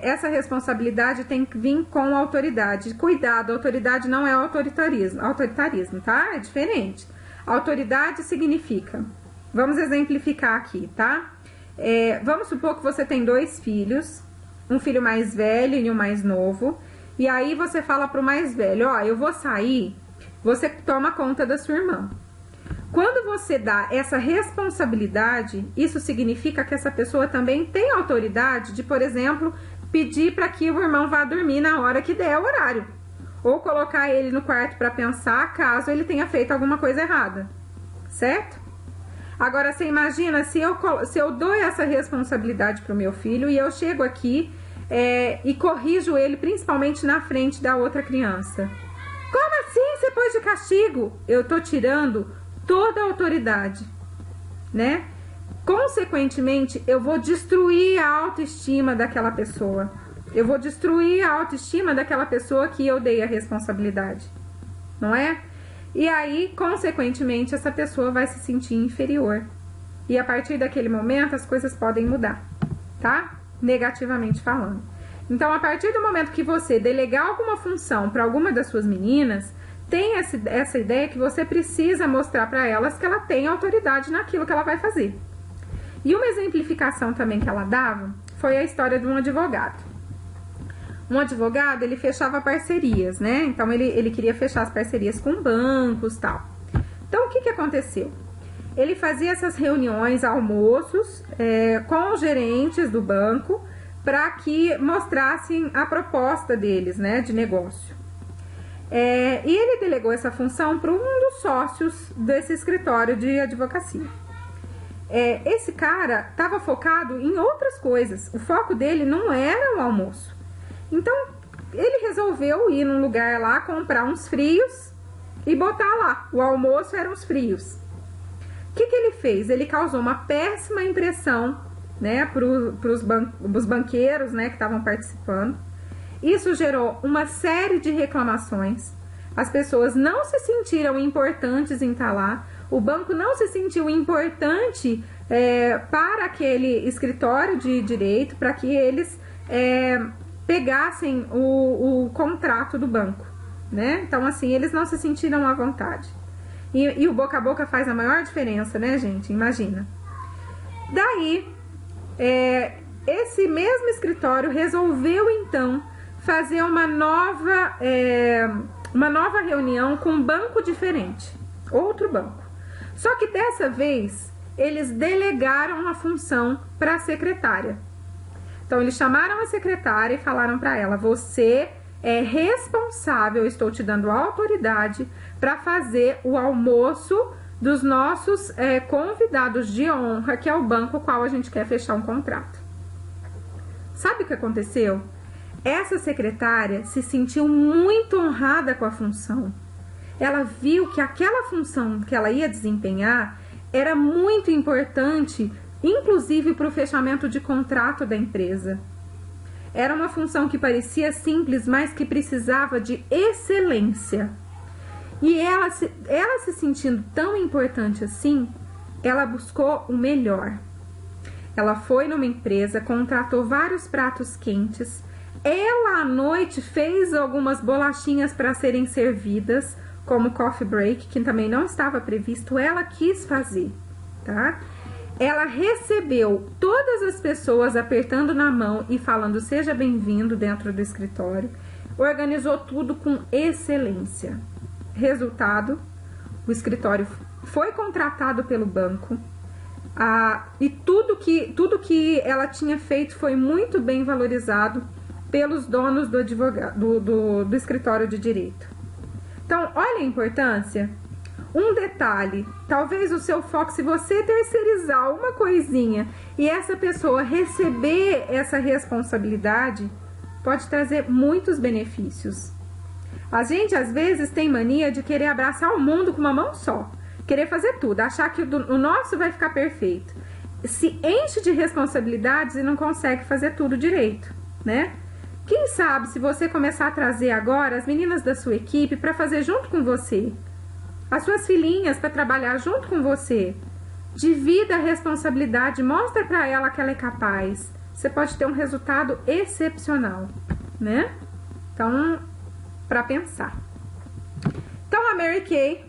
essa responsabilidade tem que vir com autoridade. Cuidado, autoridade não é autoritarismo, tá? É diferente. Autoridade significa, vamos exemplificar aqui, tá? Vamos supor que você tem 2 filhos, um filho mais velho e um mais novo, e aí você fala pro mais velho, ó, eu vou sair, você toma conta da sua irmã. Quando você dá essa responsabilidade, isso significa que essa pessoa também tem autoridade de, por exemplo, pedir para que o irmão vá dormir na hora que der o horário. Ou colocar ele no quarto para pensar caso ele tenha feito alguma coisa errada. Certo? Agora, você imagina se eu dou essa responsabilidade para o meu filho e eu chego aqui e corrijo ele principalmente na frente da outra criança. Como assim você pôs de castigo? Eu tô tirando toda a autoridade, né? Consequentemente, eu vou destruir a autoestima daquela pessoa. Eu vou destruir a autoestima daquela pessoa que eu dei a responsabilidade, não é? E aí, consequentemente, essa pessoa vai se sentir inferior. E a partir daquele momento, as coisas podem mudar, tá? Negativamente falando. Então, a partir do momento que você delegar alguma função para alguma das suas meninas, tem essa ideia que você precisa mostrar para elas que ela tem autoridade naquilo que ela vai fazer. E uma exemplificação também que ela dava foi a história de um advogado. Um advogado, ele fechava parcerias, né? Então, ele queria fechar as parcerias com bancos e tal. Então, o que aconteceu? Ele fazia essas reuniões, almoços, com os gerentes do banco, para que mostrassem a proposta deles, né, de negócio. E ele delegou essa função para um dos sócios desse escritório de advocacia. Esse cara estava focado em outras coisas. O foco dele não era o almoço. Então, ele resolveu ir num lugar lá, comprar uns frios e botar lá. O almoço eram os frios. O que ele fez? Ele causou uma péssima impressão, né, para os banqueiros, né, que estavam participando. Isso gerou uma série de reclamações. As pessoas não se sentiram importantes em estar lá. O banco não se sentiu importante para aquele escritório de direito, para que eles pegassem o contrato do banco, né? Então, assim, eles não se sentiram à vontade. E o boca a boca faz a maior diferença, né, gente? Imagina. Daí, esse mesmo escritório resolveu, então, fazer uma nova reunião com um banco diferente. Outro banco. Só que dessa vez, eles delegaram a função para a secretária. Então, eles chamaram a secretária e falaram para ela: você é responsável, eu estou te dando autoridade para fazer o almoço dos nossos convidados de honra, que é o banco com o qual a gente quer fechar um contrato. Sabe o que aconteceu? Essa secretária se sentiu muito honrada com a função. Ela viu que aquela função que ela ia desempenhar era muito importante, inclusive para o fechamento de contrato da empresa. Era uma função que parecia simples, mas que precisava de excelência. E ela se sentindo tão importante assim, ela buscou o melhor. Ela foi numa empresa, contratou vários pratos quentes. Ela, à noite, fez algumas bolachinhas para serem servidas, como coffee break, que também não estava previsto. Ela quis fazer, tá? Ela recebeu todas as pessoas apertando na mão e falando seja bem-vindo dentro do escritório. Organizou tudo com excelência. Resultado, o escritório foi contratado pelo banco. E tudo que ela tinha feito foi muito bem valorizado pelos donos do escritório de direito. Então, olha a importância. Um detalhe, talvez o seu foco, se você terceirizar uma coisinha e essa pessoa receber essa responsabilidade, pode trazer muitos benefícios. A gente, às vezes, tem mania de querer abraçar o mundo com uma mão só. Querer fazer tudo, achar que o nosso vai ficar perfeito. Se enche de responsabilidades e não consegue fazer tudo direito, né? Quem sabe se você começar a trazer agora as meninas da sua equipe para fazer junto com você. As suas filhinhas para trabalhar junto com você. Divida a responsabilidade, mostra para ela que ela é capaz. Você pode ter um resultado excepcional, né? Então, para pensar. Então, a Mary Kay,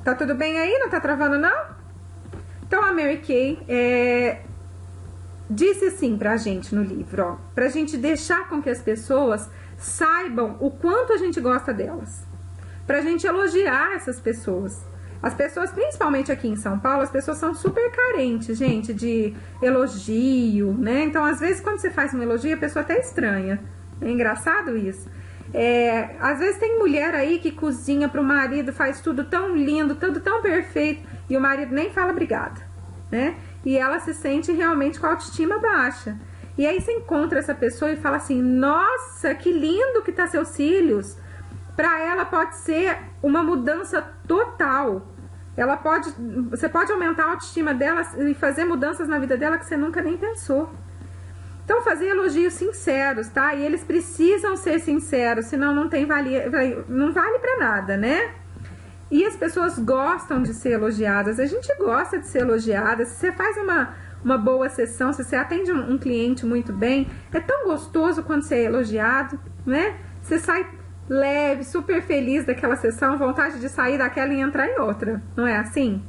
tá tudo bem aí? Não tá travando, não? Então, a Mary Kay disse assim pra gente no livro, ó, pra gente deixar com que as pessoas saibam o quanto a gente gosta delas. pra gente elogiar essas pessoas. As pessoas, principalmente aqui em São Paulo, as pessoas são super carentes, gente, de elogio, né? Então, às vezes, quando você faz um elogio, a pessoa até estranha. É engraçado isso. Às vezes tem mulher aí que cozinha pro marido, faz tudo tão lindo, tudo tão perfeito, e o marido nem fala obrigada, né? E ela se sente realmente com a autoestima baixa. E aí você encontra essa pessoa e fala assim, nossa, que lindo que tá seus cílios. Pra ela pode ser uma mudança total. Você pode aumentar a autoestima dela e fazer mudanças na vida dela que você nunca nem pensou. Então, fazer elogios sinceros, tá? E eles precisam ser sinceros, senão não vale pra nada, né? E as pessoas gostam de ser elogiadas. A gente gosta de ser elogiada. Se você faz uma boa sessão, se você atende um cliente muito bem, é tão gostoso quando você é elogiado, né? Você sai leve, super feliz daquela sessão, vontade de sair daquela e entrar em outra, não é assim?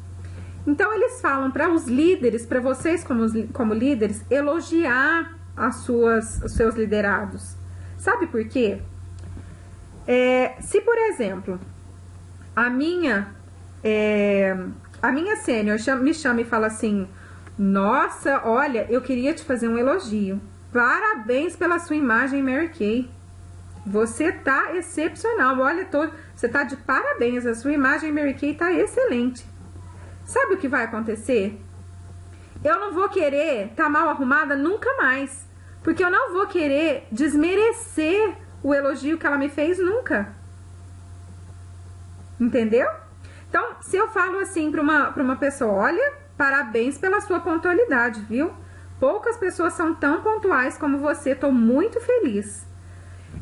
Então eles falam para os líderes, para vocês como líderes, elogiar os seus liderados. Sabe por quê? Se, por exemplo, a minha sênior me chama e fala assim, nossa, olha, eu queria te fazer um elogio. Parabéns pela sua imagem, Mary Kay. Você tá excepcional, olha, você tá de parabéns, a sua imagem Mary Kay tá excelente. Sabe o que vai acontecer? Eu não vou querer estar mal arrumada nunca mais, porque eu não vou querer desmerecer o elogio que ela me fez nunca. Entendeu? Então, se eu falo assim pra uma pessoa, olha, parabéns pela sua pontualidade, viu? Poucas pessoas são tão pontuais como você, tô muito feliz.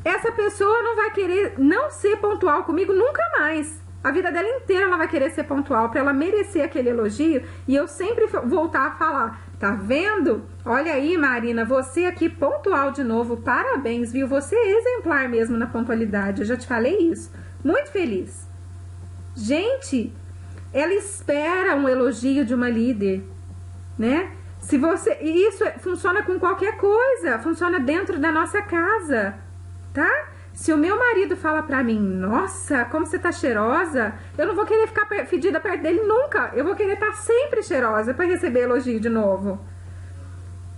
Essa pessoa não vai querer não ser pontual comigo nunca mais. A vida dela inteira ela vai querer ser pontual para ela merecer aquele elogio. E eu sempre voltar a falar, tá vendo? Olha aí, Marina, você aqui pontual de novo, parabéns, viu? Você é exemplar mesmo na pontualidade, eu já te falei isso. Muito feliz. Gente, ela espera um elogio de uma líder, né? E isso funciona com qualquer coisa, funciona dentro da nossa casa. Tá? Se o meu marido fala pra mim, nossa, como você tá cheirosa, eu não vou querer ficar fedida perto dele nunca. Eu vou querer estar sempre cheirosa para receber elogio de novo.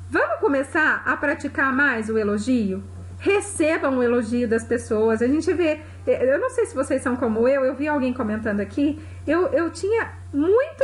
Vamos começar a praticar mais o elogio? Recebam o elogio das pessoas. A gente vê, eu não sei se vocês são como eu vi alguém comentando aqui, eu tinha muito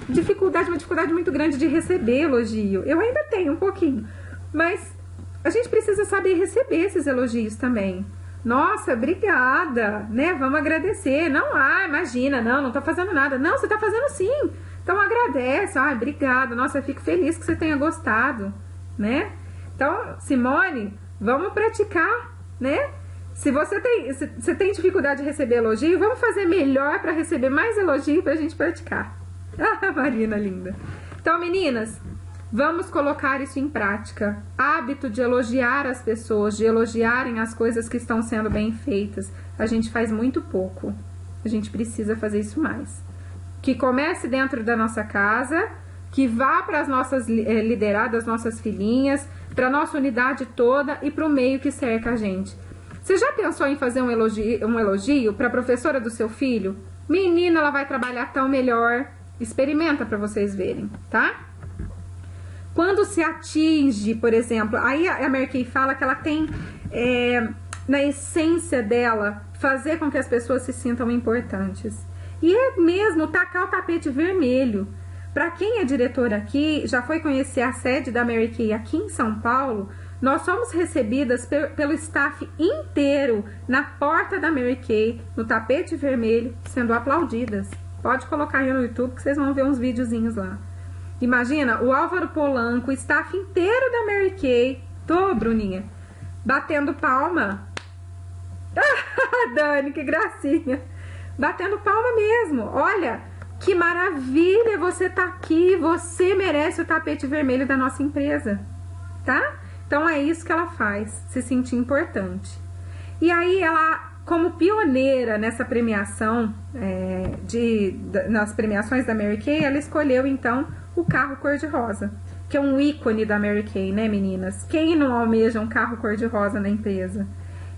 dificuldade, uma dificuldade muito grande de receber elogio. Eu ainda tenho um pouquinho, mas a gente precisa saber receber esses elogios também. Nossa, obrigada, né? Vamos agradecer. Não, imagina, não tô fazendo nada. Não, você tá fazendo sim. Então agradece. Obrigada. Nossa, eu fico feliz que você tenha gostado, né? Então, Simone, vamos praticar, né? Se você tem dificuldade de receber elogio, vamos fazer melhor para receber mais elogio pra gente praticar. Ah, Marina linda. Então, meninas, vamos colocar isso em prática. Hábito de elogiar as pessoas, de elogiarem as coisas que estão sendo bem feitas. A gente faz muito pouco. A gente precisa fazer isso mais. Que comece dentro da nossa casa, que vá para as nossas lideradas, nossas filhinhas, para a nossa unidade toda e para o meio que cerca a gente. Você já pensou em fazer um elogio para a professora do seu filho? Menina, ela vai trabalhar tão melhor. Experimenta para vocês verem, tá? Quando se atinge, por exemplo, aí a Mary Kay fala que ela tem, na essência dela, fazer com que as pessoas se sintam importantes. E é mesmo tacar o tapete vermelho. Para quem é diretor aqui, já foi conhecer a sede da Mary Kay aqui em São Paulo, nós somos recebidas pelo staff inteiro na porta da Mary Kay, no tapete vermelho, sendo aplaudidas. Pode colocar aí no YouTube que vocês vão ver uns videozinhos lá. Imagina, o Álvaro Polanco, o staff inteiro da Mary Kay, Bruninha, batendo palma. Dani, que gracinha. Batendo palma mesmo. Olha, que maravilha você tá aqui. Você merece o tapete vermelho da nossa empresa, tá? Então é isso que ela faz, se sentir importante. E aí ela, como pioneira nessa premiação, nas premiações da Mary Kay, ela escolheu então o carro cor-de-rosa, que é um ícone da Mary Kay, né, meninas? Quem não almeja um carro cor-de-rosa na empresa?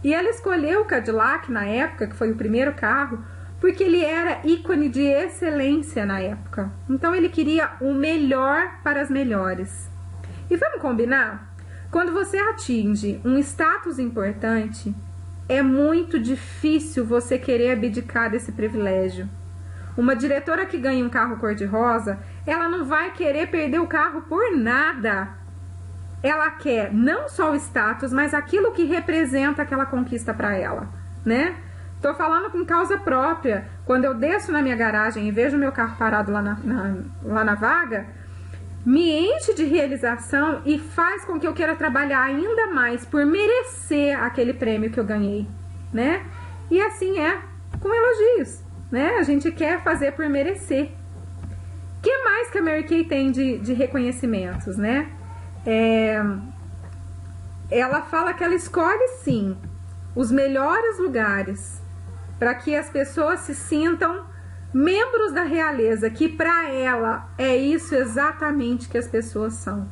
E ela escolheu o Cadillac na época, que foi o primeiro carro, porque ele era ícone de excelência na época. Então ele queria o melhor para as melhores. E vamos combinar? Quando você atinge um status importante, é muito difícil você querer abdicar desse privilégio. Uma diretora que ganha um carro cor-de-rosa, ela não vai querer perder o carro por nada. Ela quer não só o status, mas aquilo que representa aquela conquista para ela, né? Tô falando com causa própria. Quando eu desço na minha garagem e vejo meu carro parado lá na vaga, me enche de realização e faz com que eu queira trabalhar ainda mais por merecer aquele prêmio que eu ganhei, né? E assim é com elogios, né? A gente quer fazer por merecer. O que mais que a Mary Kay tem de reconhecimentos, né? Ela fala que ela escolhe sim os melhores lugares para que as pessoas se sintam membros da realeza, que para ela é isso exatamente que as pessoas são,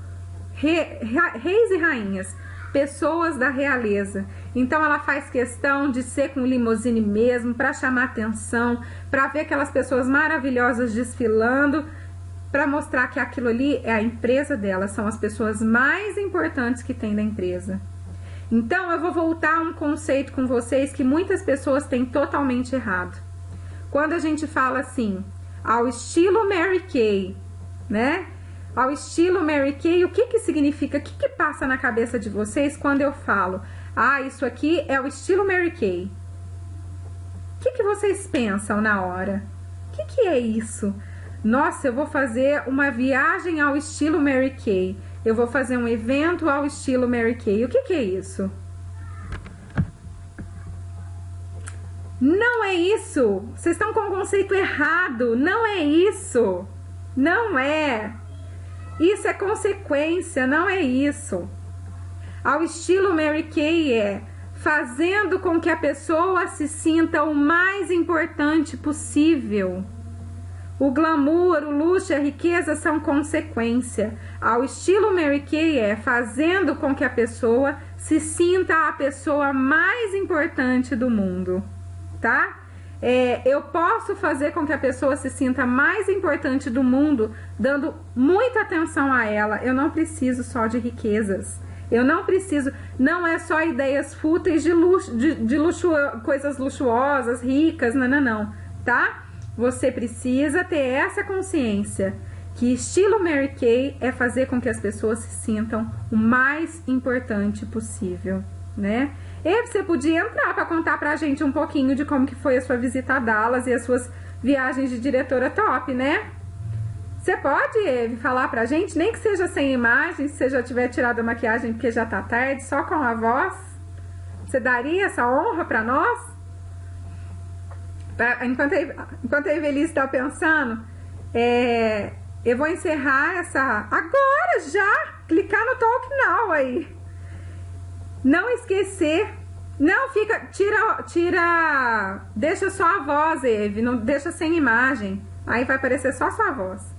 reis e rainhas, pessoas da realeza. Então ela faz questão de ser com limousine mesmo, para chamar atenção, para ver aquelas pessoas maravilhosas desfilando, para mostrar que aquilo ali é a empresa dela, são as pessoas mais importantes que tem da empresa. Então eu vou voltar a um conceito com vocês que muitas pessoas têm totalmente errado. Quando a gente fala assim, ao estilo Mary Kay, né? Ao estilo Mary Kay, o que que significa? O que que passa na cabeça de vocês quando eu falo, isso aqui é o estilo Mary Kay? O que que vocês pensam na hora? O que que é isso? Nossa, eu vou fazer uma viagem ao estilo Mary Kay. Eu vou fazer um evento ao estilo Mary Kay. O que que é isso? Não é isso. Vocês estão com o conceito errado. Não é isso. Não é. Isso é consequência, não é isso. Ao estilo Mary Kay é fazendo com que a pessoa se sinta o mais importante possível. O glamour, o luxo e a riqueza são consequência. Ao estilo Mary Kay é fazendo com que a pessoa se sinta a pessoa mais importante do mundo, tá? Eu posso fazer com que a pessoa se sinta mais importante do mundo, dando muita atenção a ela. Eu não preciso só de riquezas. Eu não preciso, não é só ideias fúteis de luxo, coisas luxuosas, ricas, não, tá? Você precisa ter essa consciência que estilo Mary Kay é fazer com que as pessoas se sintam o mais importante possível, né? E você podia entrar para contar pra gente um pouquinho de como que foi a sua visita a Dallas e as suas viagens de diretora top, né? Você pode falar pra gente, nem que seja sem imagens, se você já tiver tirado a maquiagem porque já tá tarde, só com a voz? Você daria essa honra pra nós? Enquanto a Evelise tá pensando, eu vou encerrar essa... Agora já! Clicar no Talk Now aí. Não esquecer... Não, tira... Deixa só a voz, Eve. Não deixa sem imagem. Aí vai aparecer só a sua voz.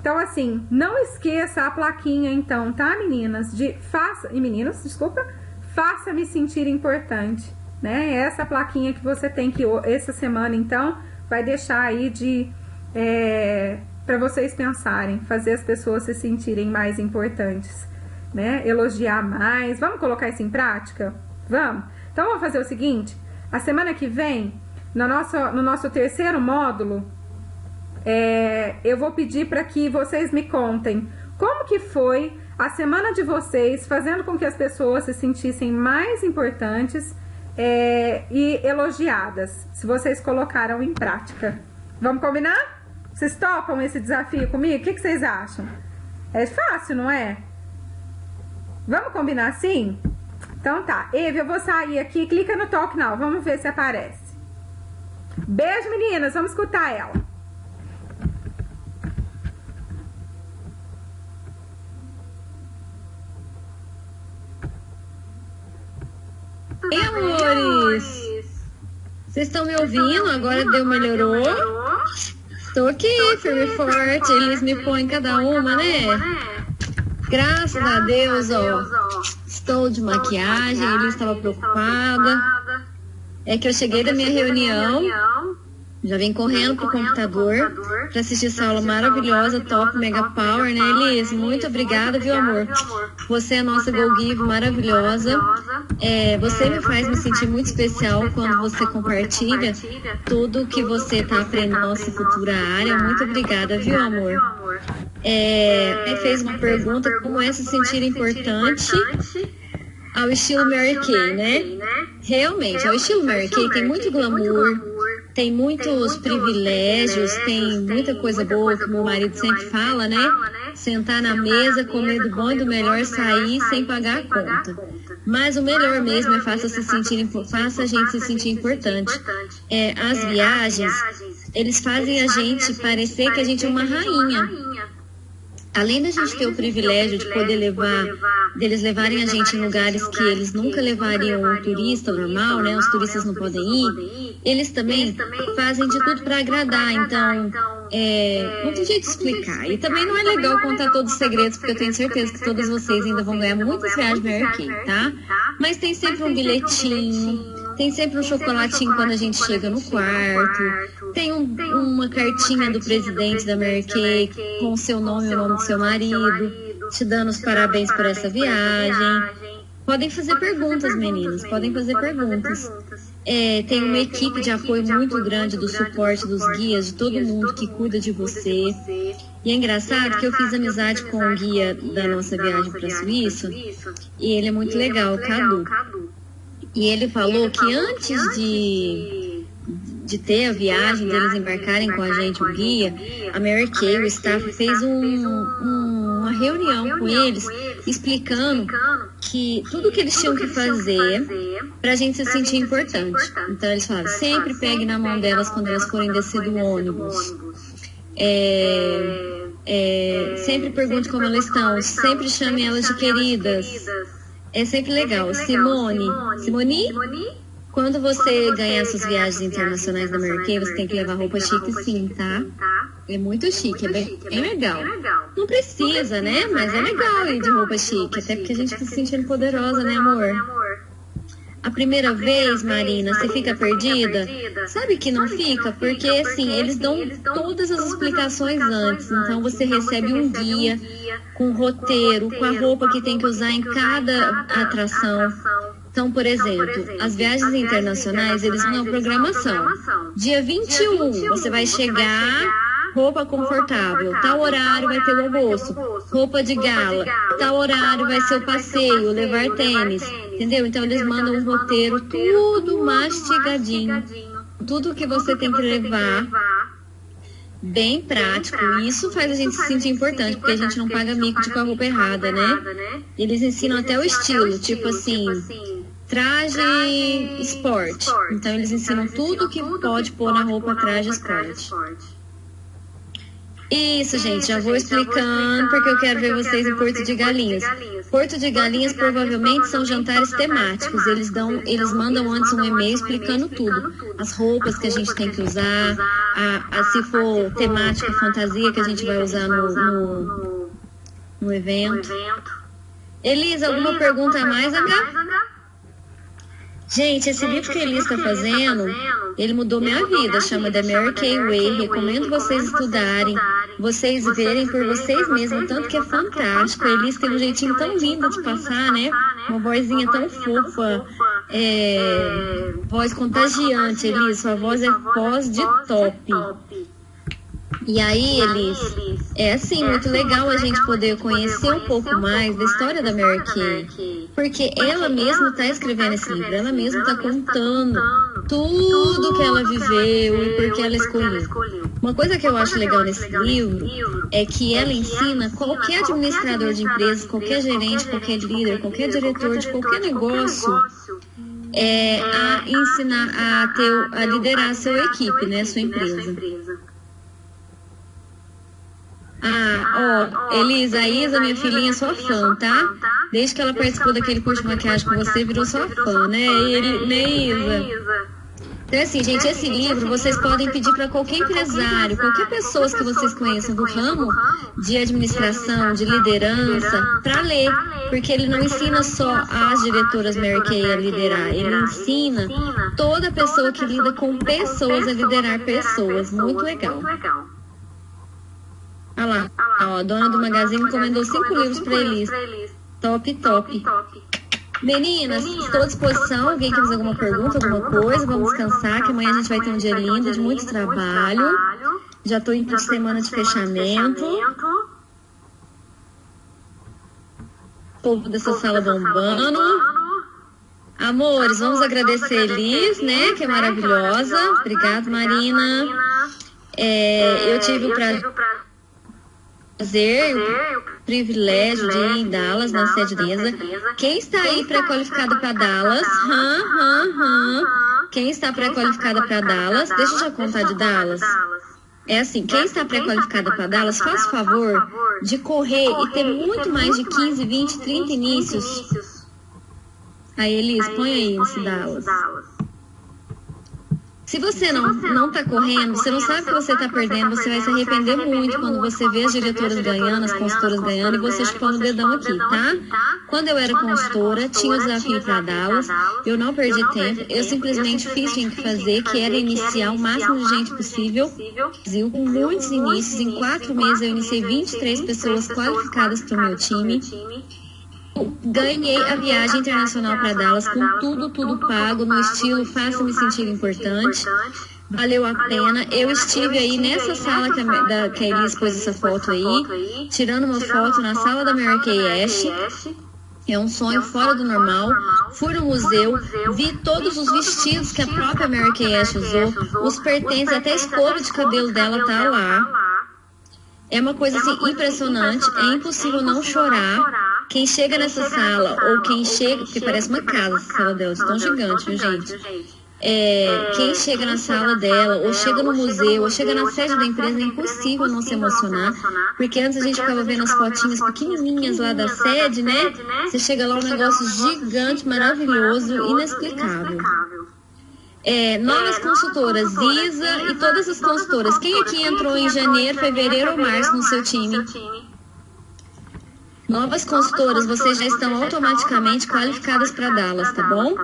Então, assim, não esqueça a plaquinha, então, tá, meninas? E meninos, desculpa. Faça-me sentir importante, né? Essa plaquinha que você tem que... Essa semana, então, vai deixar aí para vocês pensarem. Fazer as pessoas se sentirem mais importantes, né? Elogiar mais. Vamos colocar isso em prática? Vamos? Então, vamos fazer o seguinte. A semana que vem, no nosso terceiro módulo... eu vou pedir para que vocês me contem como que foi a semana de vocês, fazendo com que as pessoas se sentissem mais importantes e elogiadas, se vocês colocaram em prática. Vamos combinar? Vocês topam esse desafio comigo? O que vocês acham? É fácil, não é? Vamos combinar assim? Então tá. Eve, eu vou sair aqui, clica no Talk Now, vamos ver se aparece. Beijo, meninas, vamos escutar ela. Ei, amores! Vocês estão me ouvindo? Agora melhorou? Tô aqui, firme e forte. Eles me põem cada uma, né? Graças a Deus, ó. Estou de maquiagem, ele estava preocupada. É que eu cheguei da minha reunião, já vim correndo pro computador para assistir essa aula maravilhosa, top, mega power, né, Elis? Muito obrigada, viu, amor? Você é a nossa Go Give maravilhosa. Você me faz me sentir muito especial quando você compartilha tudo que você tá aprendendo na nossa futura área. Muito obrigada, viu, amor? Fez uma pergunta, como é se sentir importante ao estilo Mary Kay, né? Realmente, ao estilo Mary Kay tem muito glamour, tem muitos privilégios, tem muita coisa boa que meu marido sempre fala, né? Sentar na mesa, comer do bom e do melhor, sair sem pagar a conta. Mas o melhor mesmo é faça a gente se sentir importante. As viagens, eles fazem a gente parecer que a gente é uma rainha. Além da gente ter o privilégio de poder deles levarem a gente em lugares que eles nunca levariam um turista normal, né? Os turistas não podem ir. Eles também fazem de tudo para agradar. Então, não tem jeito de explicar. E também não é legal contar todos os segredos, porque eu tenho certeza que todas vocês ainda vão ganhar muitas viagens Mary Kay, tá? Mas tem sempre um bilhetinho. Tem sempre um chocolatinho quando a gente chega no quarto. Tem uma cartinha do presidente da Mary Kay com o seu nome e o nome do seu marido, te dando os parabéns por essa viagem. Podem fazer perguntas, meninas, podem fazer perguntas. Tem uma equipe de apoio muito grande do suporte dos guias, de todo mundo que cuida de você. E é engraçado que eu fiz amizade com o guia da nossa viagem para a Suíça, e ele é muito legal, o Cadu. E ele falou que antes de ter a viagem, deles embarcarem com a gente, o guia, a Mary Kay, o staff, fez uma reunião com eles, explicando que tudo que eles tinham que fazer pra gente se sentir importante. Então eles falaram, sempre pegue na mão delas quando elas forem descer do ônibus. Sempre pergunte como elas estão, sempre chame elas de queridas. É sempre legal. Simone, quando você ganhar suas viagens internacionais da Mary Kay, você tem que levar roupa chique sim, tá? É muito chique, é bem legal. Não precisa, né? Mas é legal ir de roupa chique, até porque a gente tá se sentindo poderosa, né, amor? A primeira vez, Marina, você fica perdida? Sabe que não fica? Porque, assim, eles dão todas as explicações antes. Então, você recebe um guia com roteiro, com a roupa que tem que usar em cada atração. Então, por exemplo, as viagens internacionais, eles dão a programação. Dia 21, você vai chegar... Roupa confortável, tal horário vai ter o almoço. Roupa de gala, tal horário vai ser o passeio, levar tênis. Entendeu? Então eles mandam um roteiro tudo mastigadinho. Tudo que você tem que levar, bem prático. Isso faz a gente se sentir importante, porque a gente não paga mico de com a roupa errada, né? Eles ensinam até o estilo, tipo assim... Traje esporte. Então eles ensinam tudo que pode pôr na roupa traje esporte. Isso, gente, já vou explicando porque eu quero ver vocês em Porto de Galinhas. Porto de Galinhas provavelmente são jantares temáticos. Eles mandam antes um e-mail explicando tudo. As roupas que a gente tem que usar, se for temática, fantasia que a gente vai usar no evento. Elisa, alguma pergunta a mais, H? Gente, esse livro que ele está fazendo, ele mudou minha vida, chama The Mary Kay Way. Recomendo vocês estudarem, vocês verem por vocês mesmos, tanto que é fantástico. A Elis tem um jeitinho tão lindo de passar, né? Uma vozinha tão fofa, voz contagiante, Elis. Sua voz é voz de top. E aí, Elis, é assim, muito legal a gente poder conhecer um pouco mais da história da Mary Kay. Porque ela mesma está escrevendo esse livro, ela mesma está contando tudo que ela viveu e por que ela escolheu. Uma coisa que eu acho legal nesse livro é que ela ensina qualquer administrador de empresas, qualquer gerente, qualquer líder, qualquer diretor de qualquer negócio a ensinar a liderar a sua equipe, né, a sua empresa. Elisa, a Isa, minha filhinha, é sua fã, tá? Desde que ela participou daquele curso de maquiagem com você, virou sua fã, né? Isa? Então, assim, gente, esse livro vocês podem pedir para qualquer empresário, qualquer pessoa que vocês conheçam do ramo de administração, de liderança, para ler. Porque ele não ensina só as diretoras Mary Kay a liderar, ele ensina toda pessoa que lida com pessoas a liderar pessoas. Muito legal. Olha lá, ó, a dona do magazine encomendou 5 livros para Elis. Top, top. Meninas, estou à disposição. Alguém quer fazer alguma pergunta, alguma coisa? Vamos descansar, que amanhã a gente vai ter um dia lindo, de muito trabalho. Já estou em semana de fechamento. O povo dessa sala bombando. Amores, vamos agradecer a Elis, né, que é maravilhosa. Obrigada, Marina. Eu tive o prazer, o privilégio de ir em Dallas, na sede da ISA. Quem está aí pré-qualificado para Dallas? Quem está pré-qualificada para Dallas? Deixa eu já contar de Dallas. É assim, quem está pré-qualificada para Dallas, faça o favor de correr e ter muito mais de 15, 20, 30 inícios. Aí, Elis, põe aí esse Dallas. Se você não tá correndo, você não sabe o que você tá perdendo, você vai se arrepender muito quando você vê as diretoras ganhando, as consultoras ganhando e você chupando o dedão aqui, tá? Quando eu era consultora, tinha o desafio para Dallas, eu não perdi tempo, eu simplesmente fiz o que tinha que fazer, que era iniciar o máximo de gente possível, com muitos inícios. Em 4 meses eu iniciei 23 pessoas qualificadas para o meu time. Ganhei a viagem internacional para Dallas com tudo pago, no estilo faça-me sentir importante. Valeu a pena. Eu estive aí nessa sala que a Elis pôs essa foto aí, tirando uma foto na sala da Mary Kay Ash. É um sonho fora do normal. Fui no museu, vi todos os vestidos que a própria Mary Kay Ash usou, os pertences, até a escova de cabelo dela tá lá. É uma coisa assim impressionante, é impossível não chorar. Quem chega nessa sala, ou quem chega, porque parece uma casa essa sala dela, é tão gigante, viu, gente? Quem chega na sala dela, ou chega no museu, ou chega na sede da empresa, é impossível não se emocionar, porque antes a gente ficava vendo as fotinhas pequenininhas lá da sede, né? Você chega lá, um negócio gigante, maravilhoso, inexplicável. Novas consultoras, ISA e todas as consultoras. Quem aqui entrou em janeiro, fevereiro ou março no seu time? Novas consultoras, vocês já estão automaticamente qualificadas para Dallas, tá bom?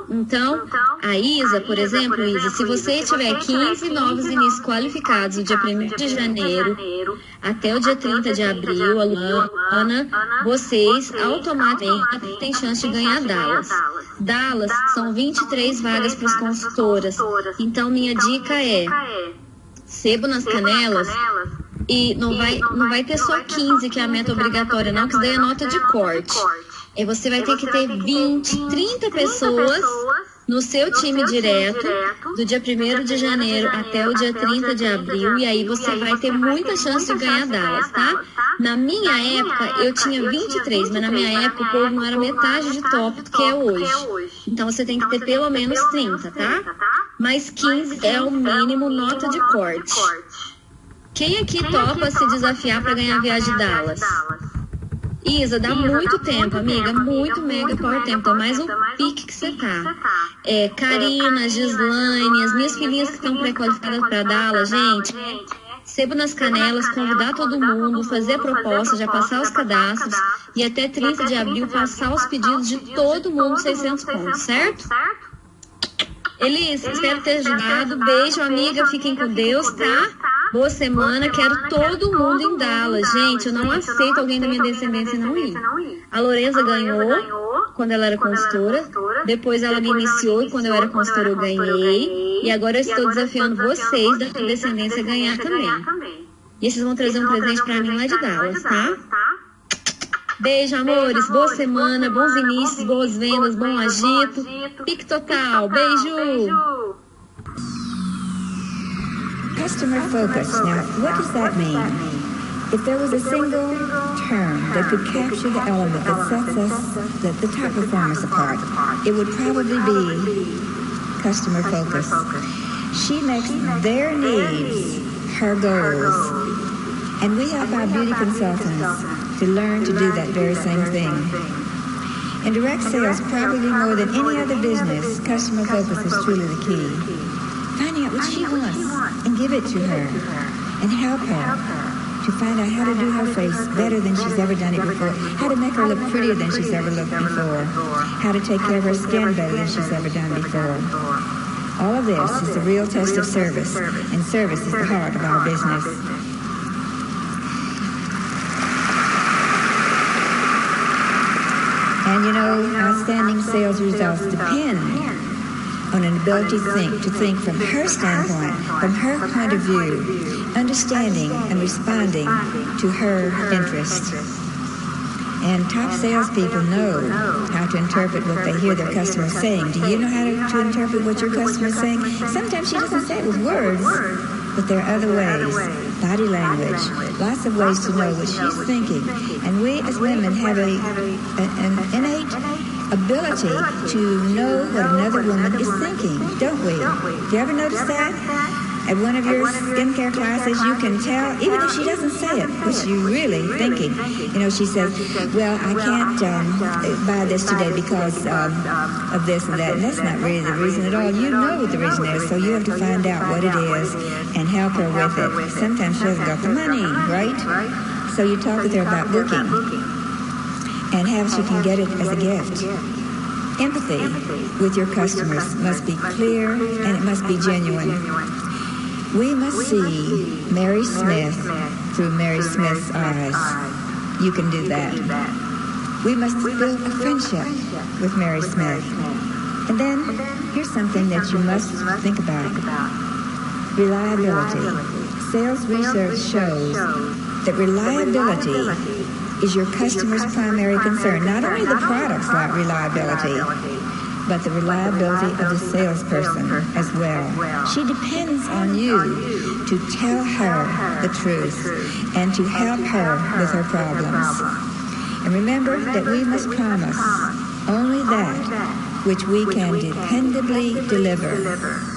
Então, a ISA, por exemplo, ISA, se você tiver 15 novos inícios qualificados do dia 1º de janeiro até o dia 30 de abril, a Luana, vocês automaticamente têm chance de ganhar Dallas. Dallas são 23 vagas para as consultoras. Então, minha dica é sebo nas canelas. E não vai ter só 15, que é a meta obrigatória, não, que isso daí é nota de corte. E você vai ter que ter 20, 30 pessoas no seu time direto, do dia 1º de janeiro até o dia 30 de abril, e aí você vai ter muita chance de ganhar Dallas, tá? Na minha época, eu tinha 23, mas na minha época o povo não era metade de top do que é hoje. Então você tem que ter pelo menos 30, tá? Mas 15 é o mínimo nota de corte. Quem aqui topa se desafiar para ganhar a viagem de Dallas? Isa, dá muito tempo, amiga, muito mega power tempo, então mais o pique que você tá. Karina, Gislaine, as minhas filhinhas que estão pré-qualificadas para Dallas, gente, sebo nas canelas, convidar todo mundo, fazer a proposta, já passar os cadastros e até 30 de abril passar os pedidos de todo mundo 600 pontos, certo? Elis, espero ter ajudado. Beijo, amiga, fiquem com Deus, tá? Boa semana, quero todo mundo em Dallas. Gente, eu não aceito alguém da minha descendência não ir. A Lorenza ganhou quando ela era consultora. Depois ela me iniciou e quando eu era consultora eu ganhei. E agora eu estou desafiando vocês da descendência a ganhar também. E vocês vão trazer um presente pra mim lá de Dallas, tá? Beijo, amores. Boa semana, bons inícios, boas vendas, bom agito. Pique total. Beijo. Customer focus. Now, what does that mean? If there was a single term that could capture the element that sets us, the top performers apart, it would probably be customer focus. She makes their needs her goals. And we help our beauty consultants to learn to do that very same thing. In direct sales, probably more than any other business, customer focus is truly the key. out what she wants and give it to her and help her to find out how to do her face better than she's ever done it before, how to make her look prettier than she's ever looked before, how to take care of her skin better than she's ever done before. All of this is the real test of service, and service is the heart of our business. And you know, outstanding sales results depend on an ability to think from her standpoint, from her point of view, understanding and responding to her interest. And top salespeople know how to interpret what they hear their customers saying. Do you know how to interpret what your customer is saying? Sometimes she doesn't say it with words, but there are other ways. Body language, lots of ways to know what she's thinking. And we as women have an innate ability to know what another woman is thinking, don't we? Do you ever notice that? At one of your skincare classes, you can tell, even if she doesn't say it, what she's really thinking. You know, she says, well, I can't buy this today because of this and that. And that's not really the reason at all. You know what the reason is, so you have to find out what it is and help her with it. Sometimes she hasn't got the money, right? So you talk with her about booking and how she can get it as a gift. Empathy with your customers must be clear and it must be genuine. We must see Mary Smith through Mary Smith's eyes. You can do that. We must build a friendship with Mary Smith. And then, here's something that you must think about. Reliability. Sales research shows that reliability is your customer's primary concern. Not only the products like reliability, but the reliability of the salesperson as well. She depends on you to tell her the truth and to help her with her problems. And remember that we must promise only that which we can dependably deliver.